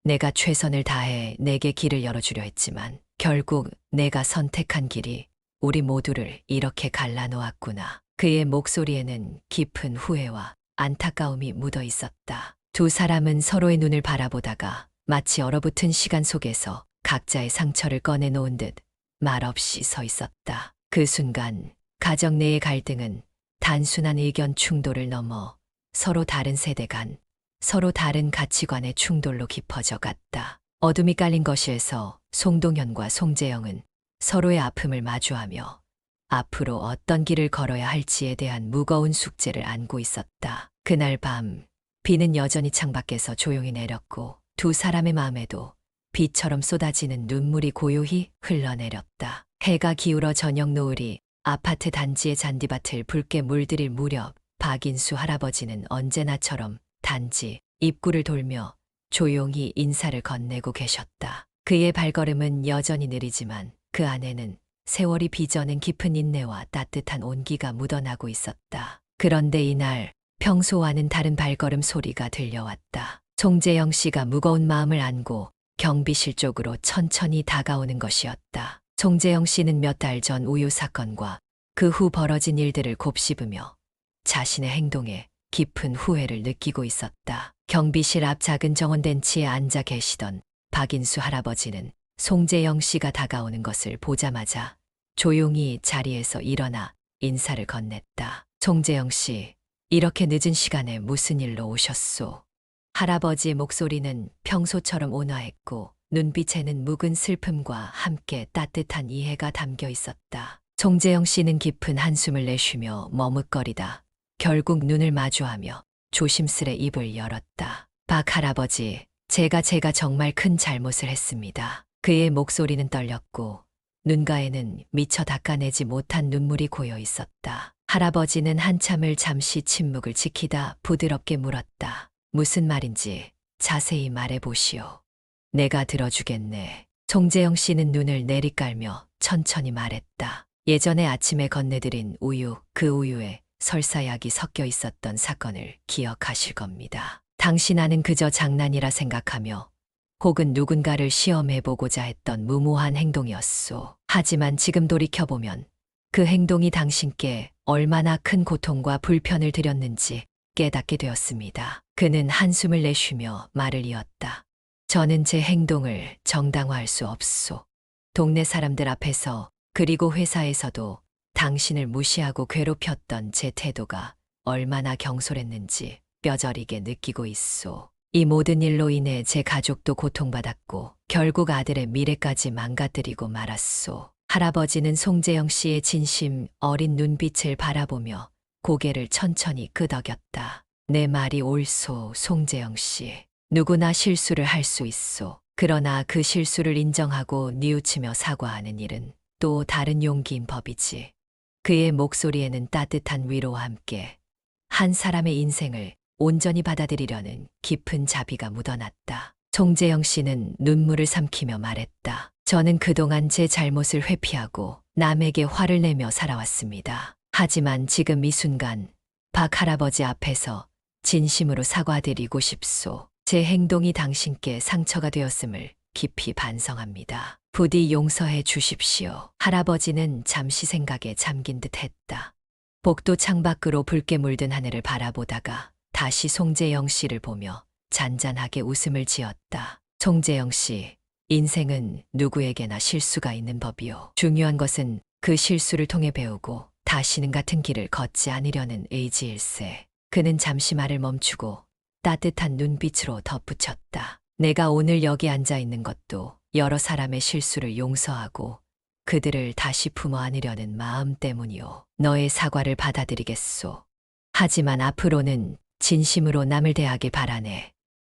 S1: 내가 최선을 다해 내게 길을 열어주려 했지만 결국 내가 선택한 길이 우리 모두를 이렇게 갈라놓았구나. 그의 목소리에는 깊은 후회와 안타까움이 묻어 있었다. 두 사람은 서로의 눈을 바라보다가 마치 얼어붙은 시간 속에서 각자의 상처를 꺼내놓은 듯 말없이 서 있었다. 그 순간 가정 내의 갈등은 단순한 의견 충돌을 넘어 서로 다른 세대 간, 서로 다른 가치관의 충돌로 깊어져 갔다. 어둠이 깔린 거실에서 송동현과 송재영은 서로의 아픔을 마주하며 앞으로 어떤 길을 걸어야 할지에 대한 무거운 숙제를 안고 있었다. 그날 밤, 비는 여전히 창밖에서 조용히 내렸고 두 사람의 마음에도 비처럼 쏟아지는 눈물이 고요히 흘러내렸다. 해가 기울어 저녁 노을이 아파트 단지의 잔디밭을 붉게 물들일 무렵 박인수 할아버지는 언제나처럼 단지 입구를 돌며 조용히 인사를 건네고 계셨다. 그의 발걸음은 여전히 느리지만 그 안에는 세월이 빚어낸 깊은 인내와 따뜻한 온기가 묻어나고 있었다. 그런데 이날 평소와는 다른 발걸음 소리가 들려왔다. 송재영 씨가 무거운 마음을 안고 경비실 쪽으로 천천히 다가오는 것이었다. 송재영 씨는 몇 달 전 우유 사건과 그 후 벌어진 일들을 곱씹으며 자신의 행동에 깊은 후회를 느끼고 있었다. 경비실 앞 작은 정원 벤치에 앉아 계시던 박인수 할아버지는 송재영 씨가 다가오는 것을 보자마자 조용히 자리에서 일어나 인사를 건넸다. 송재영 씨, 이렇게 늦은 시간에 무슨 일로 오셨소? 할아버지의 목소리는 평소처럼 온화했고 눈빛에는 묵은 슬픔과 함께 따뜻한 이해가 담겨 있었다. 송재영 씨는 깊은 한숨을 내쉬며 머뭇거리다 결국 눈을 마주하며 조심스레 입을 열었다. 박 할아버지, 제가 정말 큰 잘못을 했습니다. 그의 목소리는 떨렸고 눈가에는 미처 닦아내지 못한 눈물이 고여 있었다. 할아버지는 한참을 잠시 침묵을 지키다 부드럽게 물었다. 무슨 말인지 자세히 말해보시오. 내가 들어주겠네. 송재영 씨는 눈을 내리깔며 천천히 말했다. 예전에 아침에 건네드린 우유, 그 우유에 설사약이 섞여 있었던 사건을 기억하실 겁니다. 당신아는 그저 장난이라 생각하며 혹은 누군가를 시험해보고자 했던 무모한 행동이었소. 하지만 지금 돌이켜보면 그 행동이 당신께 얼마나 큰 고통과 불편을 드렸는지 깨닫게 되었습니다. 그는 한숨을 내쉬며 말을 이었다. 저는 제 행동을 정당화할 수 없소. 동네 사람들 앞에서 그리고 회사에서도 당신을 무시하고 괴롭혔던 제 태도가 얼마나 경솔했는지 뼈저리게 느끼고 있소. 이 모든 일로 인해 제 가족도 고통받았고 결국 아들의 미래까지 망가뜨리고 말았소. 할아버지는 송재영 씨의 진심 어린 눈빛을 바라보며 고개를 천천히 끄덕였다. 내 말이 옳소, 송재영 씨. 누구나 실수를 할 수 있소. 그러나 그 실수를 인정하고 뉘우치며 사과하는 일은 또 다른 용기인 법이지. 그의 목소리에는 따뜻한 위로와 함께 한 사람의 인생을 온전히 받아들이려는 깊은 자비가 묻어났다. 송재영 씨는 눈물을 삼키며 말했다. 저는 그동안 제 잘못을 회피하고 남에게 화를 내며 살아왔습니다. 하지만 지금 이 순간 박 할아버지 앞에서 진심으로 사과드리고 싶소. 제 행동이 당신께 상처가 되었음을 깊이 반성합니다. 부디 용서해 주십시오. 할아버지는 잠시 생각에 잠긴 듯 했다. 복도 창밖으로 붉게 물든 하늘을 바라보다가 다시 송재영 씨를 보며 잔잔하게 웃음을 지었다. 송재영 씨, 인생은 누구에게나 실수가 있는 법이요. 중요한 것은 그 실수를 통해 배우고 다시는 같은 길을 걷지 않으려는 의지일세. 그는 잠시 말을 멈추고 따뜻한 눈빛으로 덧붙였다. 내가 오늘 여기 앉아 있는 것도 여러 사람의 실수를 용서하고 그들을 다시 품어 안으려는 마음 때문이오. 너의 사과를 받아들이겠소. 하지만 앞으로는 진심으로 남을 대하길 바라네.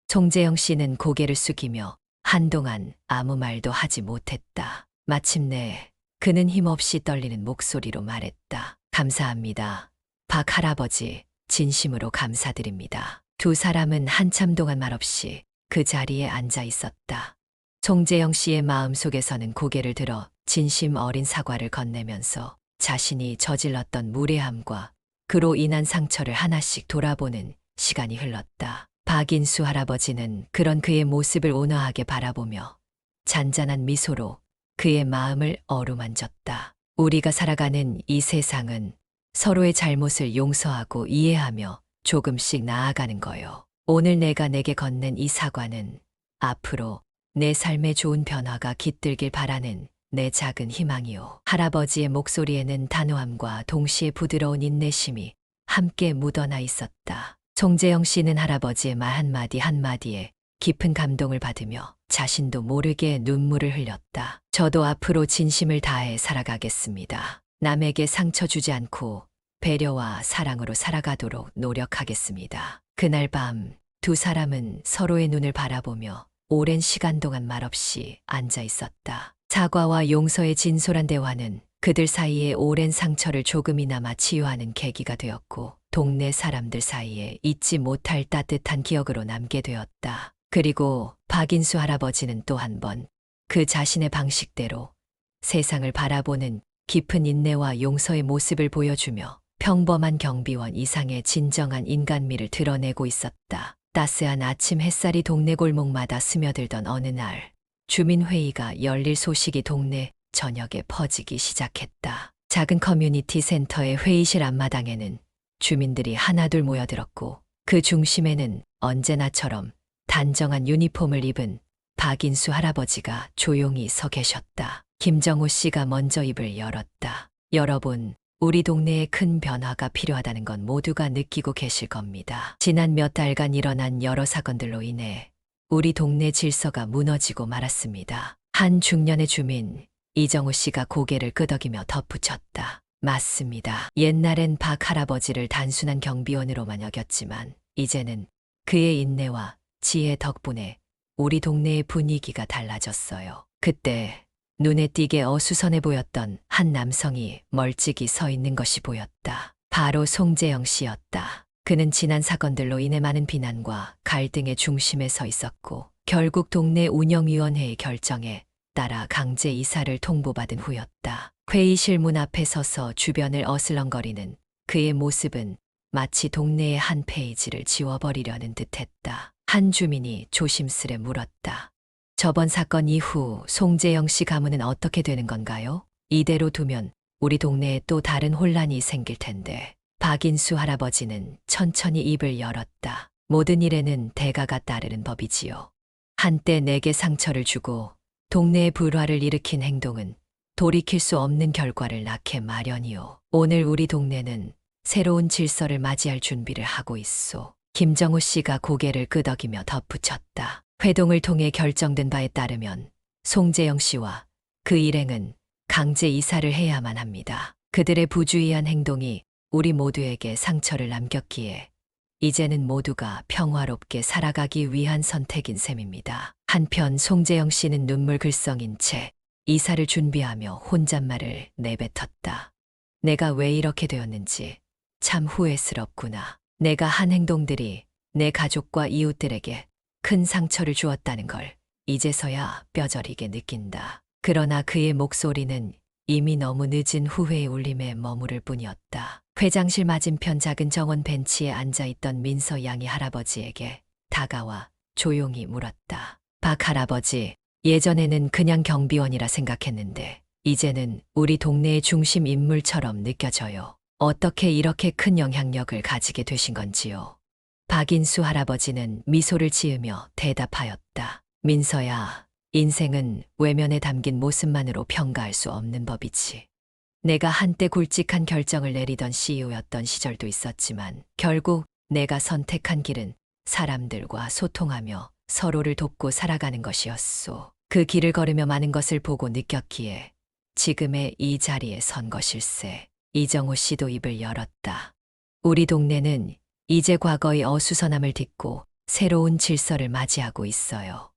S1: 송재영 씨는 고개를 숙이며 한동안 아무 말도 하지 못했다. 마침내 그는 힘없이 떨리는 목소리로 말했다. 감사합니다. 박 할아버지, 진심으로 감사드립니다. 두 사람은 한참 동안 말없이 그 자리에 앉아 있었다. 송재영 씨의 마음속에서는 고개를 들어 진심 어린 사과를 건네면서 자신이 저질렀던 무례함과 그로 인한 상처를 하나씩 돌아보는 시간이 흘렀다. 박인수 할아버지는 그런 그의 모습을 온화하게 바라보며 잔잔한 미소로 그의 마음을 어루만졌다. 우리가 살아가는 이 세상은 서로의 잘못을 용서하고 이해하며 조금씩 나아가는 거요. 오늘 내가 내게 건넨 이 사과는 앞으로 내 삶에 좋은 변화가 깃들길 바라는 내 작은 희망이요. 할아버지의 목소리에는 단호함과 동시에 부드러운 인내심이 함께 묻어나 있었다. 송재영 씨는 할아버지의 말 한마디 한마디에 깊은 감동을 받으며 자신도 모르게 눈물을 흘렸다. 저도 앞으로 진심을 다해 살아가겠습니다. 남에게 상처 주지 않고 배려와 사랑으로 살아가도록 노력하겠습니다. 그날 밤 두 사람은 서로의 눈을 바라보며 오랜 시간 동안 말없이 앉아 있었다. 사과와 용서의 진솔한 대화는 그들 사이의 오랜 상처를 조금이나마 치유하는 계기가 되었고 동네 사람들 사이에 잊지 못할 따뜻한 기억으로 남게 되었다. 그리고 박인수 할아버지는 또 한 번 그 자신의 방식대로 세상을 바라보는 깊은 인내와 용서의 모습을 보여주며 평범한 경비원 이상의 진정한 인간미를 드러내고 있었다. 따스한 아침 햇살이 동네 골목마다 스며들던 어느 날, 주민회의가 열릴 소식이 동네 전역에 퍼지기 시작했다. 작은 커뮤니티 센터의 회의실 앞마당에는 주민들이 하나둘 모여들었고 그 중심에는 언제나처럼 단정한 유니폼을 입은 박인수 할아버지가 조용히 서 계셨다. 김정호 씨가 먼저 입을 열었다. 여러분, 우리 동네에 큰 변화가 필요하다는 건 모두가 느끼고 계실 겁니다. 지난 몇 달간 일어난 여러 사건들로 인해 우리 동네 질서가 무너지고 말았습니다. 한 중년의 주민, 이정호 씨가 고개를 끄덕이며 덧붙였다. 맞습니다. 옛날엔 박 할아버지를 단순한 경비원으로만 여겼지만 이제는 그의 인내와 지혜 덕분에 우리 동네의 분위기가 달라졌어요. 그때 눈에 띄게 어수선해 보였던 한 남성이 멀찍이 서 있는 것이 보였다. 바로 송재영 씨였다. 그는 지난 사건들로 인해 많은 비난과 갈등의 중심에 서 있었고 결국 동네 운영위원회의 결정에 따라 강제 이사를 통보받은 후였다. 회의실 문 앞에 서서 주변을 어슬렁거리는 그의 모습은 마치 동네의 한 페이지를 지워버리려는 듯했다. 한 주민이 조심스레 물었다. 저번 사건 이후 송재영 씨 가문은 어떻게 되는 건가요? 이대로 두면 우리 동네에 또 다른 혼란이 생길 텐데. 박인수 할아버지는 천천히 입을 열었다. 모든 일에는 대가가 따르는 법이지요. 한때 내게 상처를 주고 동네의 불화를 일으킨 행동은 돌이킬 수 없는 결과를 낳게 마련이요. 오늘 우리 동네는 새로운 질서를 맞이할 준비를 하고 있소. 김정우 씨가 고개를 끄덕이며 덧붙였다. 회동을 통해 결정된 바에 따르면 송재영 씨와 그 일행은 강제 이사를 해야만 합니다. 그들의 부주의한 행동이 우리 모두에게 상처를 남겼기에 이제는 모두가 평화롭게 살아가기 위한 선택인 셈입니다. 한편 송재영 씨는 눈물 글썽인 채 이사를 준비하며 혼잣말을 내뱉었다. 내가 왜 이렇게 되었는지 참 후회스럽구나. 내가 한 행동들이 내 가족과 이웃들에게 큰 상처를 주었다는 걸 이제서야 뼈저리게 느낀다. 그러나 그의 목소리는 이미 너무 늦은 후회의 울림에 머무를 뿐이었다. 회장실 맞은편 작은 정원 벤치에 앉아있던 민서 양이 할아버지에게 다가와 조용히 물었다. 박 할아버지, 예전에는 그냥 경비원이라 생각했는데 이제는 우리 동네의 중심 인물처럼 느껴져요. 어떻게 이렇게 큰 영향력을 가지게 되신 건지요? 박인수 할아버지는 미소를 지으며 대답하였다. 민서야, 인생은 외면에 담긴 모습만으로 평가할 수 없는 법이지. 내가 한때 굵직한 결정을 내리던 CEO였던 시절도 있었지만 결국 내가 선택한 길은 사람들과 소통하며 서로를 돕고 살아가는 것이었소. 그 길을 걸으며 많은 것을 보고 느꼈기에 지금의 이 자리에 선 것일세. 이정호 씨도 입을 열었다. 우리 동네는 이제 과거의 어수선함을 딛고 새로운 질서를 맞이하고 있어요.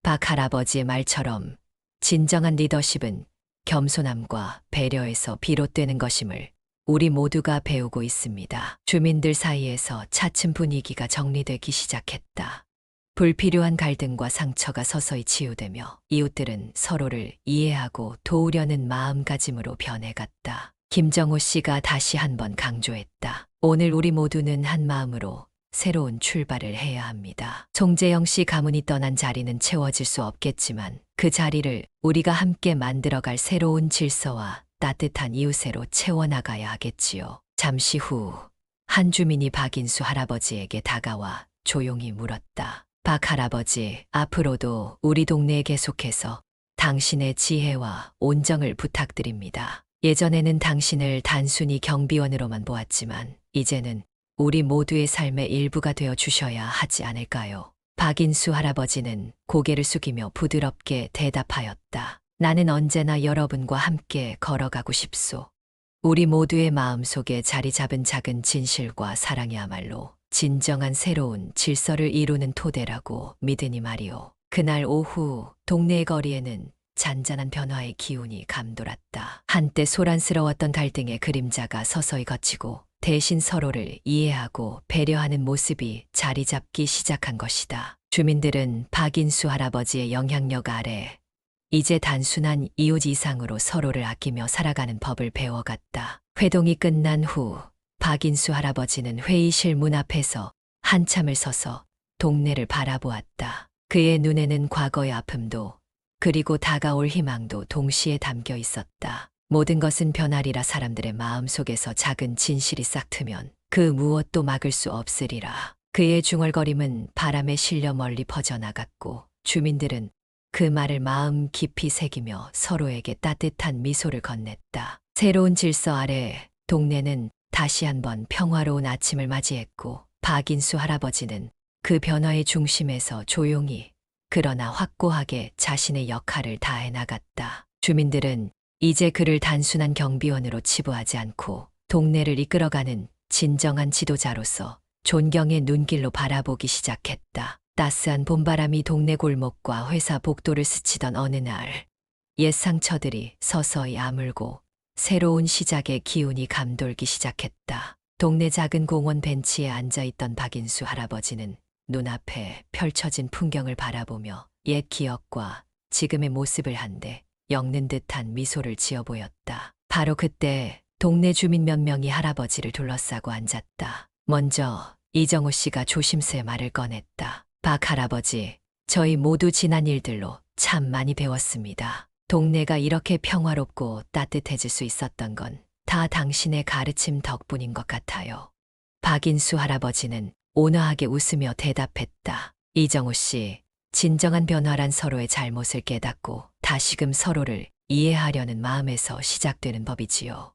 S1: 박 할아버지의 말처럼 진정한 리더십은 겸손함과 배려에서 비롯되는 것임을 우리 모두가 배우고 있습니다. 주민들 사이에서 차츰 분위기가 정리되기 시작했다. 불필요한 갈등과 상처가 서서히 치유되며 이웃들은 서로를 이해하고 도우려는 마음가짐으로 변해갔다. 김정호 씨가 다시 한번 강조했다. 오늘 우리 모두는 한 마음으로 새로운 출발을 해야 합니다. 송재영 씨 가문이 떠난 자리는 채워질 수 없겠지만 그 자리를 우리가 함께 만들어갈 새로운 질서와 따뜻한 이웃애로 채워나가야 하겠지요. 잠시 후 한 주민이 박인수 할아버지에게 다가와 조용히 물었다. 박 할아버지, 앞으로도 우리 동네에 계속해서 당신의 지혜와 온정을 부탁드립니다. 예전에는 당신을 단순히 경비원으로만 보았지만 이제는 우리 모두의 삶의 일부가 되어 주셔야 하지 않을까요? 박인수 할아버지는 고개를 숙이며 부드럽게 대답하였다. 나는 언제나 여러분과 함께 걸어가고 싶소. 우리 모두의 마음속에 자리 잡은 작은 진실과 사랑이야말로 진정한 새로운 질서를 이루는 토대라고 믿으니 말이오. 그날 오후 동네의 거리에는 잔잔한 변화의 기운이 감돌았다. 한때 소란스러웠던 갈등의 그림자가 서서히 걷히고 대신 서로를 이해하고 배려하는 모습이 자리 잡기 시작한 것이다. 주민들은 박인수 할아버지의 영향력 아래 이제 단순한 이웃 이상으로 서로를 아끼며 살아가는 법을 배워갔다. 회동이 끝난 후 박인수 할아버지는 회의실 문 앞에서 한참을 서서 동네를 바라보았다. 그의 눈에는 과거의 아픔도 그리고 다가올 희망도 동시에 담겨 있었다. 모든 것은 변하리라. 사람들의 마음속에서 작은 진실이 싹트면 그 무엇도 막을 수 없으리라. 그의 중얼거림은 바람에 실려 멀리 퍼져나갔고 주민들은 그 말을 마음 깊이 새기며 서로에게 따뜻한 미소를 건넸다. 새로운 질서 아래 동네는 다시 한번 평화로운 아침을 맞이했고 박인수 할아버지는 그 변화의 중심에서 조용히 그러나 확고하게 자신의 역할을 다해 나갔다. 주민들은 이제 그를 단순한 경비원으로 치부하지 않고 동네를 이끌어가는 진정한 지도자로서 존경의 눈길로 바라보기 시작했다. 따스한 봄바람이 동네 골목과 회사 복도를 스치던 어느 날, 옛 상처들이 서서히 아물고 새로운 시작의 기운이 감돌기 시작했다. 동네 작은 공원 벤치에 앉아있던 박인수 할아버지는 눈앞에 펼쳐진 풍경을 바라보며 옛 기억과 지금의 모습을 한데 엮는 듯한 미소를 지어 보였다. 바로 그때 동네 주민 몇 명이 할아버지를 둘러싸고 앉았다. 먼저 이정호 씨가 조심스레 말을 꺼냈다. 박 할아버지, 저희 모두 지난 일들로 참 많이 배웠습니다. 동네가 이렇게 평화롭고 따뜻해질 수 있었던 건 다 당신의 가르침 덕분인 것 같아요. 박인수 할아버지는 온화하게 웃으며 대답했다. 이정호 씨, 진정한 변화란 서로의 잘못을 깨닫고 다시금 서로를 이해하려는 마음에서 시작되는 법이지요.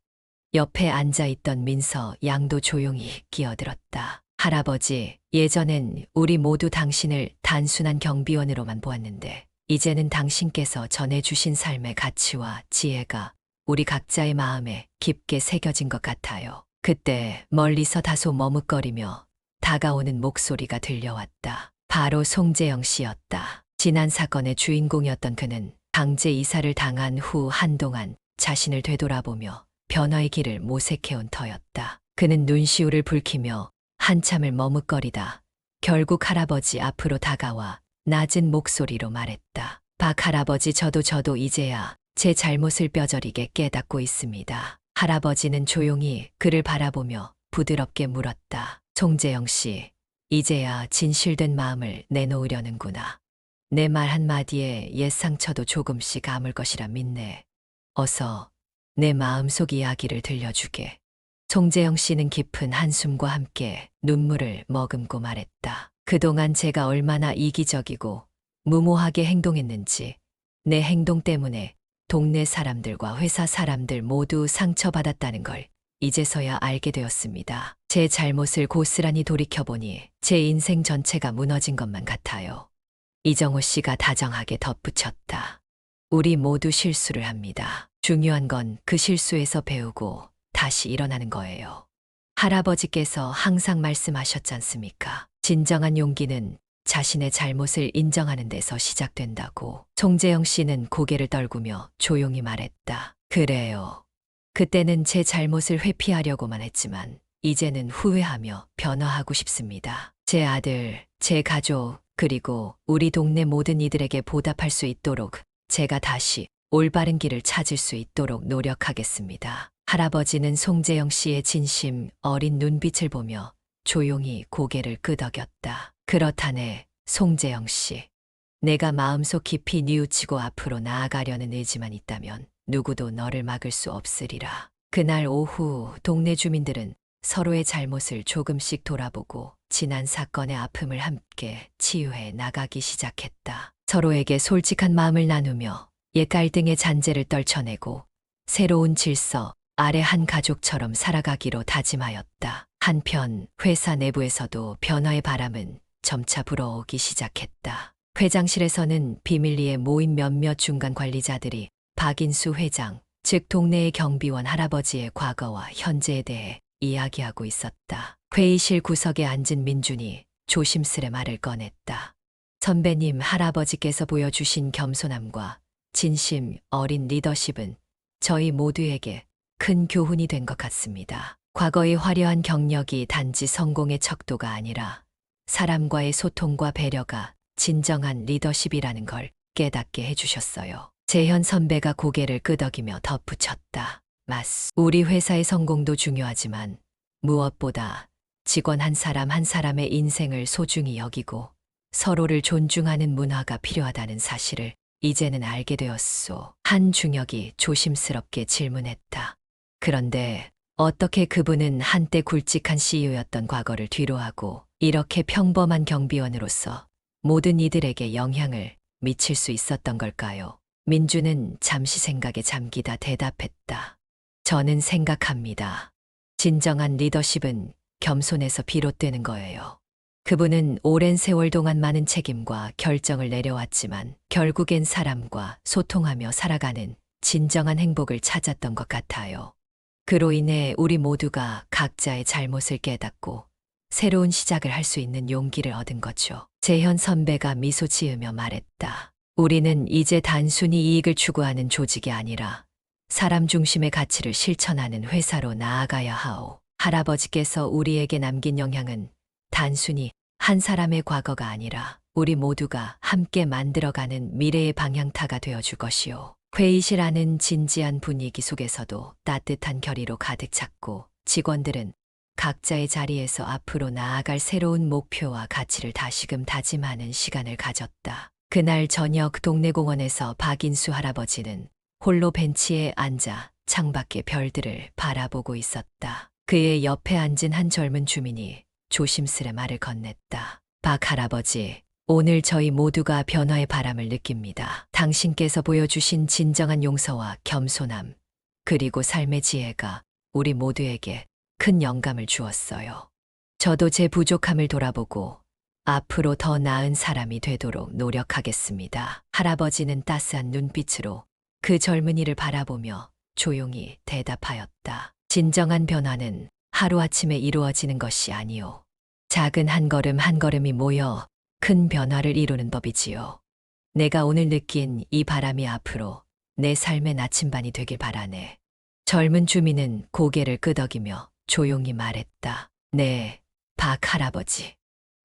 S1: 옆에 앉아있던 민서 양도 조용히 끼어들었다. 할아버지, 예전엔 우리 모두 당신을 단순한 경비원으로만 보았는데 이제는 당신께서 전해주신 삶의 가치와 지혜가 우리 각자의 마음에 깊게 새겨진 것 같아요. 그때 멀리서 다소 머뭇거리며 다가오는 목소리가 들려왔다. 바로 송재영 씨였다. 지난 사건의 주인공이었던 그는 강제 이사를 당한 후 한동안 자신을 되돌아보며 변화의 길을 모색해온 터였다. 그는 눈시울을 붉히며 한참을 머뭇거리다 결국 할아버지 앞으로 다가와 낮은 목소리로 말했다. 박 할아버지, 저도 이제야 제 잘못을 뼈저리게 깨닫고 있습니다. 할아버지는 조용히 그를 바라보며 부드럽게 물었다. 송재영 씨, 이제야 진실된 마음을 내놓으려는구나. 내 말 한마디에 옛 상처도 조금씩 아물 것이라 믿네. 어서 내 마음속 이야기를 들려주게. 송재영 씨는 깊은 한숨과 함께 눈물을 머금고 말했다. 그동안 제가 얼마나 이기적이고 무모하게 행동했는지, 내 행동 때문에 동네 사람들과 회사 사람들 모두 상처받았다는 걸 이제서야 알게 되었습니다. 제 잘못을 고스란히 돌이켜보니 제 인생 전체가 무너진 것만 같아요. 이정호 씨가 다정하게 덧붙였다. 우리 모두 실수를 합니다. 중요한 건 그 실수에서 배우고 다시 일어나는 거예요. 할아버지께서 항상 말씀하셨지 않습니까? 진정한 용기는 자신의 잘못을 인정하는 데서 시작된다고. 송재영 씨는 고개를 떨구며 조용히 말했다. 그래요. 그때는 제 잘못을 회피하려고만 했지만 이제는 후회하며 변화하고 싶습니다. 제 아들, 제 가족, 그리고 우리 동네 모든 이들에게 보답할 수 있도록 제가 다시 올바른 길을 찾을 수 있도록 노력하겠습니다. 할아버지는 송재영 씨의 진심 어린 눈빛을 보며 조용히 고개를 끄덕였다. 그렇다네, 송재영 씨. 내가 마음속 깊이 뉘우치고 앞으로 나아가려는 의지만 있다면 누구도 너를 막을 수 없으리라. 그날 오후 동네 주민들은 서로의 잘못을 조금씩 돌아보고 지난 사건의 아픔을 함께 치유해 나가기 시작했다. 서로에게 솔직한 마음을 나누며 옛 갈등의 잔재를 떨쳐내고 새로운 질서 아래 한 가족처럼 살아가기로 다짐하였다. 한편 회사 내부에서도 변화의 바람은 점차 불어오기 시작했다. 회장실에서는 비밀리에 모인 몇몇 중간 관리자들이 박인수 회장, 즉 동네의 경비원 할아버지의 과거와 현재에 대해 이야기하고 있었다. 회의실 구석에 앉은 민준이 조심스레 말을 꺼냈다. 선배님, 할아버지께서 보여주신 겸손함과 진심 어린 리더십은 저희 모두에게 큰 교훈이 된 것 같습니다. 과거의 화려한 경력이 단지 성공의 척도가 아니라 사람과의 소통과 배려가 진정한 리더십이라는 걸 깨닫게 해주셨어요. 재현 선배가 고개를 끄덕이며 덧붙였다. 우리 회사의 성공도 중요하지만 무엇보다 직원 한 사람 한 사람의 인생을 소중히 여기고 서로를 존중하는 문화가 필요하다는 사실을 이제는 알게 되었소. 한중혁이 조심스럽게 질문했다. 그런데 어떻게 그분은 한때 굵직한 CEO였던 과거를 뒤로하고 이렇게 평범한 경비원으로서 모든 이들에게 영향을 미칠 수 있었던 걸까요? 민주는 잠시 생각에 잠기다 대답했다. 저는 생각합니다. 진정한 리더십은 겸손에서 비롯되는 거예요. 그분은 오랜 세월 동안 많은 책임과 결정을 내려왔지만 결국엔 사람과 소통하며 살아가는 진정한 행복을 찾았던 것 같아요. 그로 인해 우리 모두가 각자의 잘못을 깨닫고 새로운 시작을 할 수 있는 용기를 얻은 거죠. 재현 선배가 미소 지으며 말했다. 우리는 이제 단순히 이익을 추구하는 조직이 아니라 사람 중심의 가치를 실천하는 회사로 나아가야 하오. 할아버지께서 우리에게 남긴 영향은 단순히 한 사람의 과거가 아니라 우리 모두가 함께 만들어가는 미래의 방향타가 되어줄 것이오. 회의실 안은 진지한 분위기 속에서도 따뜻한 결의로 가득 찼고 직원들은 각자의 자리에서 앞으로 나아갈 새로운 목표와 가치를 다시금 다짐하는 시간을 가졌다. 그날 저녁 동네 공원에서 박인수 할아버지는 홀로 벤치에 앉아 창밖의 별들을 바라보고 있었다. 그의 옆에 앉은 한 젊은 주민이 조심스레 말을 건넸다. 박 할아버지, 오늘 저희 모두가 변화의 바람을 느낍니다. 당신께서 보여주신 진정한 용서와 겸손함, 그리고 삶의 지혜가 우리 모두에게 큰 영감을 주었어요. 저도 제 부족함을 돌아보고 앞으로 더 나은 사람이 되도록 노력하겠습니다. 할아버지는 따스한 눈빛으로 그 젊은이를 바라보며 조용히 대답하였다. 진정한 변화는 하루아침에 이루어지는 것이 아니오. 작은 한 걸음 한 걸음이 모여 큰 변화를 이루는 법이지요. 내가 오늘 느낀 이 바람이 앞으로 내 삶의 나침반이 되길 바라네. 젊은 주민은 고개를 끄덕이며 조용히 말했다. 네, 박 할아버지.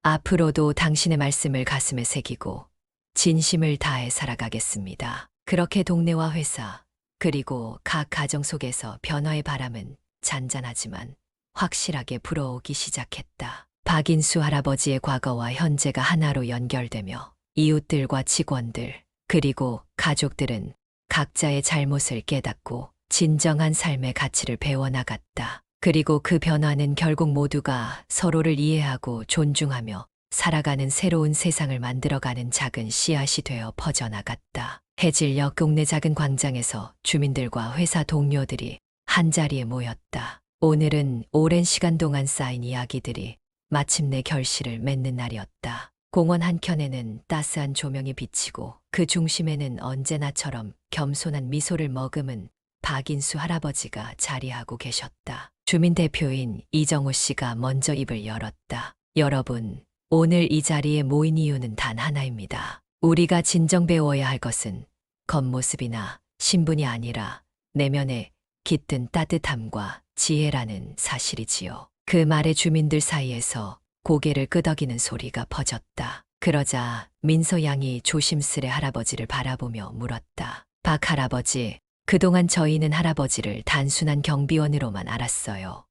S1: 앞으로도 당신의 말씀을 가슴에 새기고 진심을 다해 살아가겠습니다. 그렇게 동네와 회사, 그리고 각 가정 속에서 변화의 바람은 잔잔하지만 확실하게 불어오기 시작했다. 박인수 할아버지의 과거와 현재가 하나로 연결되며 이웃들과 직원들, 그리고 가족들은 각자의 잘못을 깨닫고 진정한 삶의 가치를 배워나갔다. 그리고 그 변화는 결국 모두가 서로를 이해하고 존중하며 살아가는 새로운 세상을 만들어가는 작은 씨앗이 되어 퍼져나갔다. 해질녘 동네 작은 광장에서 주민들과 회사 동료들이 한자리에 모였다. 오늘은 오랜 시간 동안 쌓인 이야기들이 마침내 결실을 맺는 날이었다. 공원 한켠에는 따스한 조명이 비치고 그 중심에는 언제나처럼 겸손한 미소를 머금은 박인수 할아버지가 자리하고 계셨다. 주민 대표인 이정호 씨가 먼저 입을 열었다. 여러분, 오늘 이 자리에 모인 이유는 단 하나입니다. 우리가 진정 배워야 할 것은 겉모습이나 신분이 아니라 내면의 깃든 따뜻함과 지혜라는 사실이지요. 그 말에 주민들 사이에서 고개를 끄덕이는 소리가 퍼졌다. 그러자 민서 양이 조심스레 할아버지를 바라보며 물었다. 박 할아버지, 그동안 저희는 할아버지를 단순한 경비원으로만 알았어요.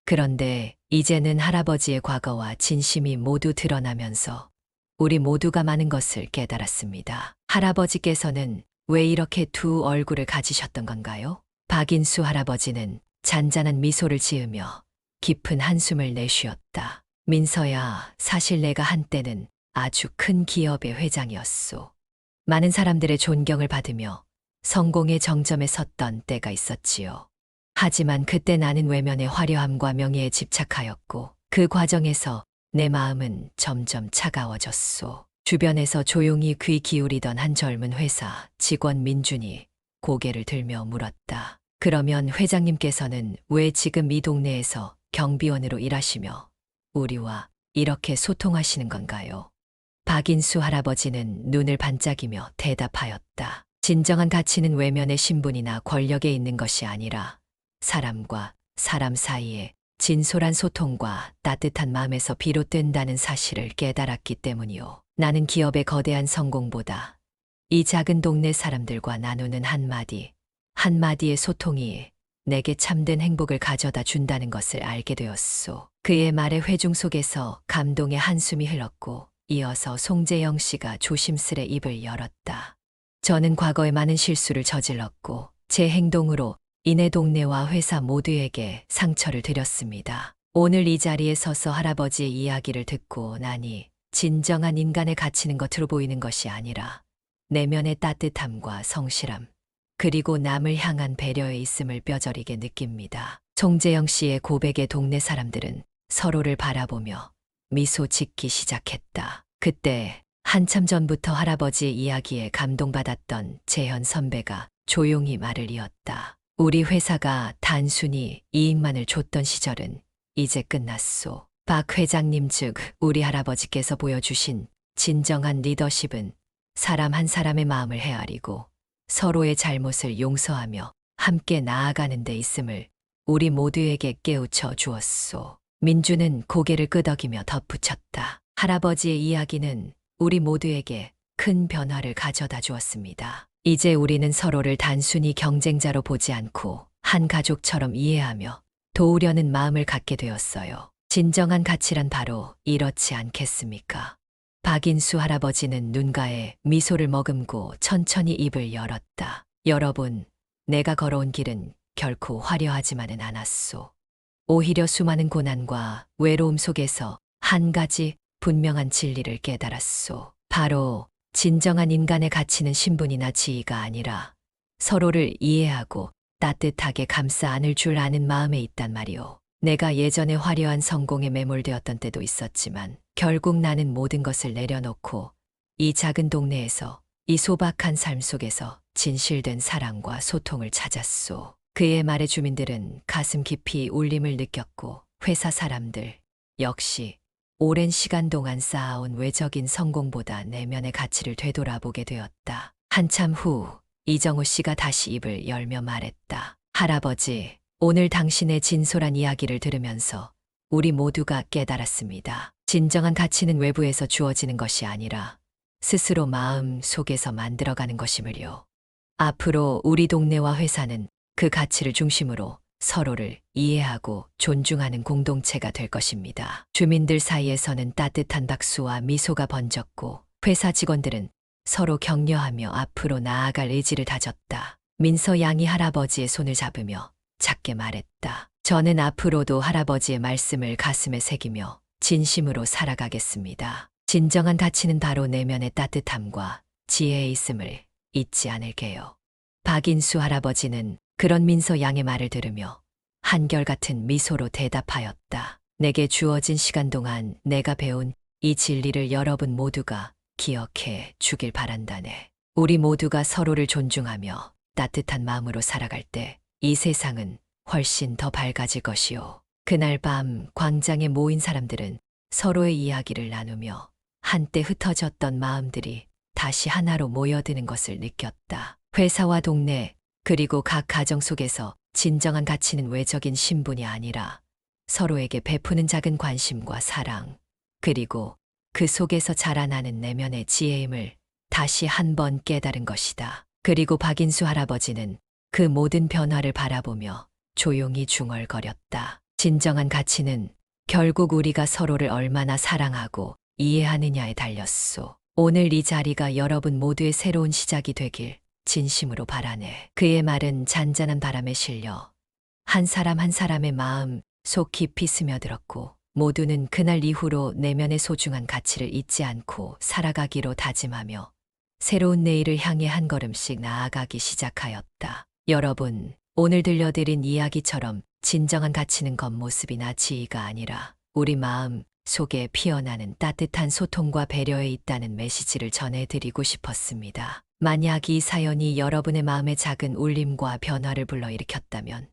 S1: 그런데 이제는 할아버지의 과거와 진심이 모두 드러나면서 우리 모두가 많은 것을 깨달았습니다. 할아버지께서는 왜 이렇게 두 얼굴을 가지셨던 건가요? 박인수 할아버지는 잔잔한 미소를 지으며 깊은 한숨을 내쉬었다. 민서야, 사실 내가 한때는 아주 큰 기업의 회장이었소. 많은 사람들의 존경을 받으며 성공의 정점에 섰던 때가 있었지요. 하지만 그때 나는 외면의 화려함과 명예에 집착하였고 그 과정에서 내 마음은 점점 차가워졌소. 주변에서 조용히 귀 기울이던 한 젊은 회사 직원 민준이 고개를 들며 물었다. 그러면 회장님께서는 왜 지금 이 동네에서 경비원으로 일하시며 우리와 이렇게 소통하시는 건가요? 박인수 할아버지는 눈을 반짝이며 대답하였다. 진정한 가치는 외면의 신분이나 권력에 있는 것이 아니라 사람과 사람 사이에 진솔한 소통과 따뜻한 마음에서 비롯된다는 사실을 깨달았기 때문이요. 나는 기업의 거대한 성공보다 이 작은 동네 사람들과 나누는 한마디의 소통이 내게 참된 행복을 가져다 준다는 것을 알게 되었소. 그의 말에 회중 속에서 감동의 한숨이 흘렀고 이어서 송재영 씨가 조심스레 입을 열었다. 저는 과거에 많은 실수를 저질렀고 제 행동으로 이내 동네와 회사 모두에게 상처를 드렸습니다. 오늘 이 자리에 서서 할아버지의 이야기를 듣고 나니 진정한 인간의 가치는 겉으로 보이는 것이 아니라 내면의 따뜻함과 성실함, 그리고 남을 향한 배려에 있음을 뼈저리게 느낍니다. 송재영 씨의 고백에 동네 사람들은 서로를 바라보며 미소 짓기 시작했다. 그때 한참 전부터 할아버지의 이야기에 감동받았던 재현 선배가 조용히 말을 이었다. 우리 회사가 단순히 이익만을 줬던 시절은 이제 끝났소. 박 회장님 즉 우리 할아버지께서 보여주신 진정한 리더십은 사람 한 사람의 마음을 헤아리고 서로의 잘못을 용서하며 함께 나아가는 데 있음을 우리 모두에게 깨우쳐 주었소. 민주는 고개를 끄덕이며 덧붙였다. 할아버지의 이야기는 우리 모두에게 큰 변화를 가져다 주었습니다. 이제 우리는 서로를 단순히 경쟁자로 보지 않고 한 가족처럼 이해하며 도우려는 마음을 갖게 되었어요. 진정한 가치란 바로 이렇지 않겠습니까? 박인수 할아버지는 눈가에 미소를 머금고 천천히 입을 열었다. 여러분, 내가 걸어온 길은 결코 화려하지만은 않았소. 오히려 수많은 고난과 외로움 속에서 한 가지 분명한 진리를 깨달았소. 바로 진정한 인간의 가치는 신분이나 지위가 아니라 서로를 이해하고 따뜻하게 감싸 안을 줄 아는 마음에 있단 말이오. 내가 예전에 화려한 성공에 매몰되었던 때도 있었지만 결국 나는 모든 것을 내려놓고 이 작은 동네에서 이 소박한 삶 속에서 진실된 사랑과 소통을 찾았소. 그의 말에 주민들은 가슴 깊이 울림을 느꼈고 회사 사람들 역시 오랜 시간 동안 쌓아온 외적인 성공보다 내면의 가치를 되돌아보게 되었다. 한참 후 이정호 씨가 다시 입을 열며 말했다. 할아버지, 오늘 당신의 진솔한 이야기를 들으면서 우리 모두가 깨달았습니다. 진정한 가치는 외부에서 주어지는 것이 아니라 스스로 마음 속에서 만들어가는 것이므려. 앞으로 우리 동네와 회사는 그 가치를 중심으로 서로를 이해하고 존중하는 공동체가 될 것입니다. 주민들 사이에서는 따뜻한 박수와 미소가 번졌고 회사 직원들은 서로 격려하며 앞으로 나아갈 의지를 다졌다. 민서 양이 할아버지의 손을 잡으며 작게 말했다. 저는 앞으로도 할아버지의 말씀을 가슴에 새기며 진심으로 살아가겠습니다. 진정한 가치는 바로 내면의 따뜻함과 지혜에 있음을 잊지 않을게요. 박인수 할아버지는 그런 민서 양의 말을 들으며 한결같은 미소로 대답하였다. 내게 주어진 시간 동안 내가 배운 이 진리를 여러분 모두가 기억해 주길 바란다네. 우리 모두가 서로를 존중하며 따뜻한 마음으로 살아갈 때 이 세상은 훨씬 더 밝아질 것이요. 그날 밤 광장에 모인 사람들은 서로의 이야기를 나누며 한때 흩어졌던 마음들이 다시 하나로 모여드는 것을 느꼈다. 회사와 동네, 그리고 각 가정 속에서 진정한 가치는 외적인 신분이 아니라 서로에게 베푸는 작은 관심과 사랑, 그리고 그 속에서 자라나는 내면의 지혜임을 다시 한번 깨달은 것이다. 그리고 박인수 할아버지는 그 모든 변화를 바라보며 조용히 중얼거렸다. 진정한 가치는 결국 우리가 서로를 얼마나 사랑하고 이해하느냐에 달렸소. 오늘 이 자리가 여러분 모두의 새로운 시작이 되길 진심으로 바라네. 그의 말은 잔잔한 바람에 실려 한 사람 한 사람의 마음 속 깊이 스며들었고, 모두는 그날 이후로 내면의 소중한 가치를 잊지 않고 살아가기로 다짐하며 새로운 내일을 향해 한 걸음씩 나아가기 시작하였다. 여러분, 오늘 들려드린 이야기처럼 진정한 가치는 겉모습이나 지위가 아니라 우리 마음 속에 피어나는 따뜻한 소통과 배려에 있다는 메시지를 전해드리고 싶었습니다. 만약 이 사연이 여러분의 마음에 작은 울림과 변화를 불러일으켰다면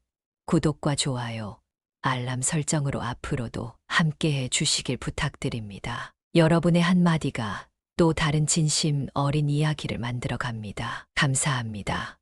S1: 구독과 좋아요, 알람 설정으로 앞으로도 함께해 주시길 부탁드립니다. 여러분의 한마디가 또 다른 진심 어린 이야기를 만들어 갑니다. 감사합니다.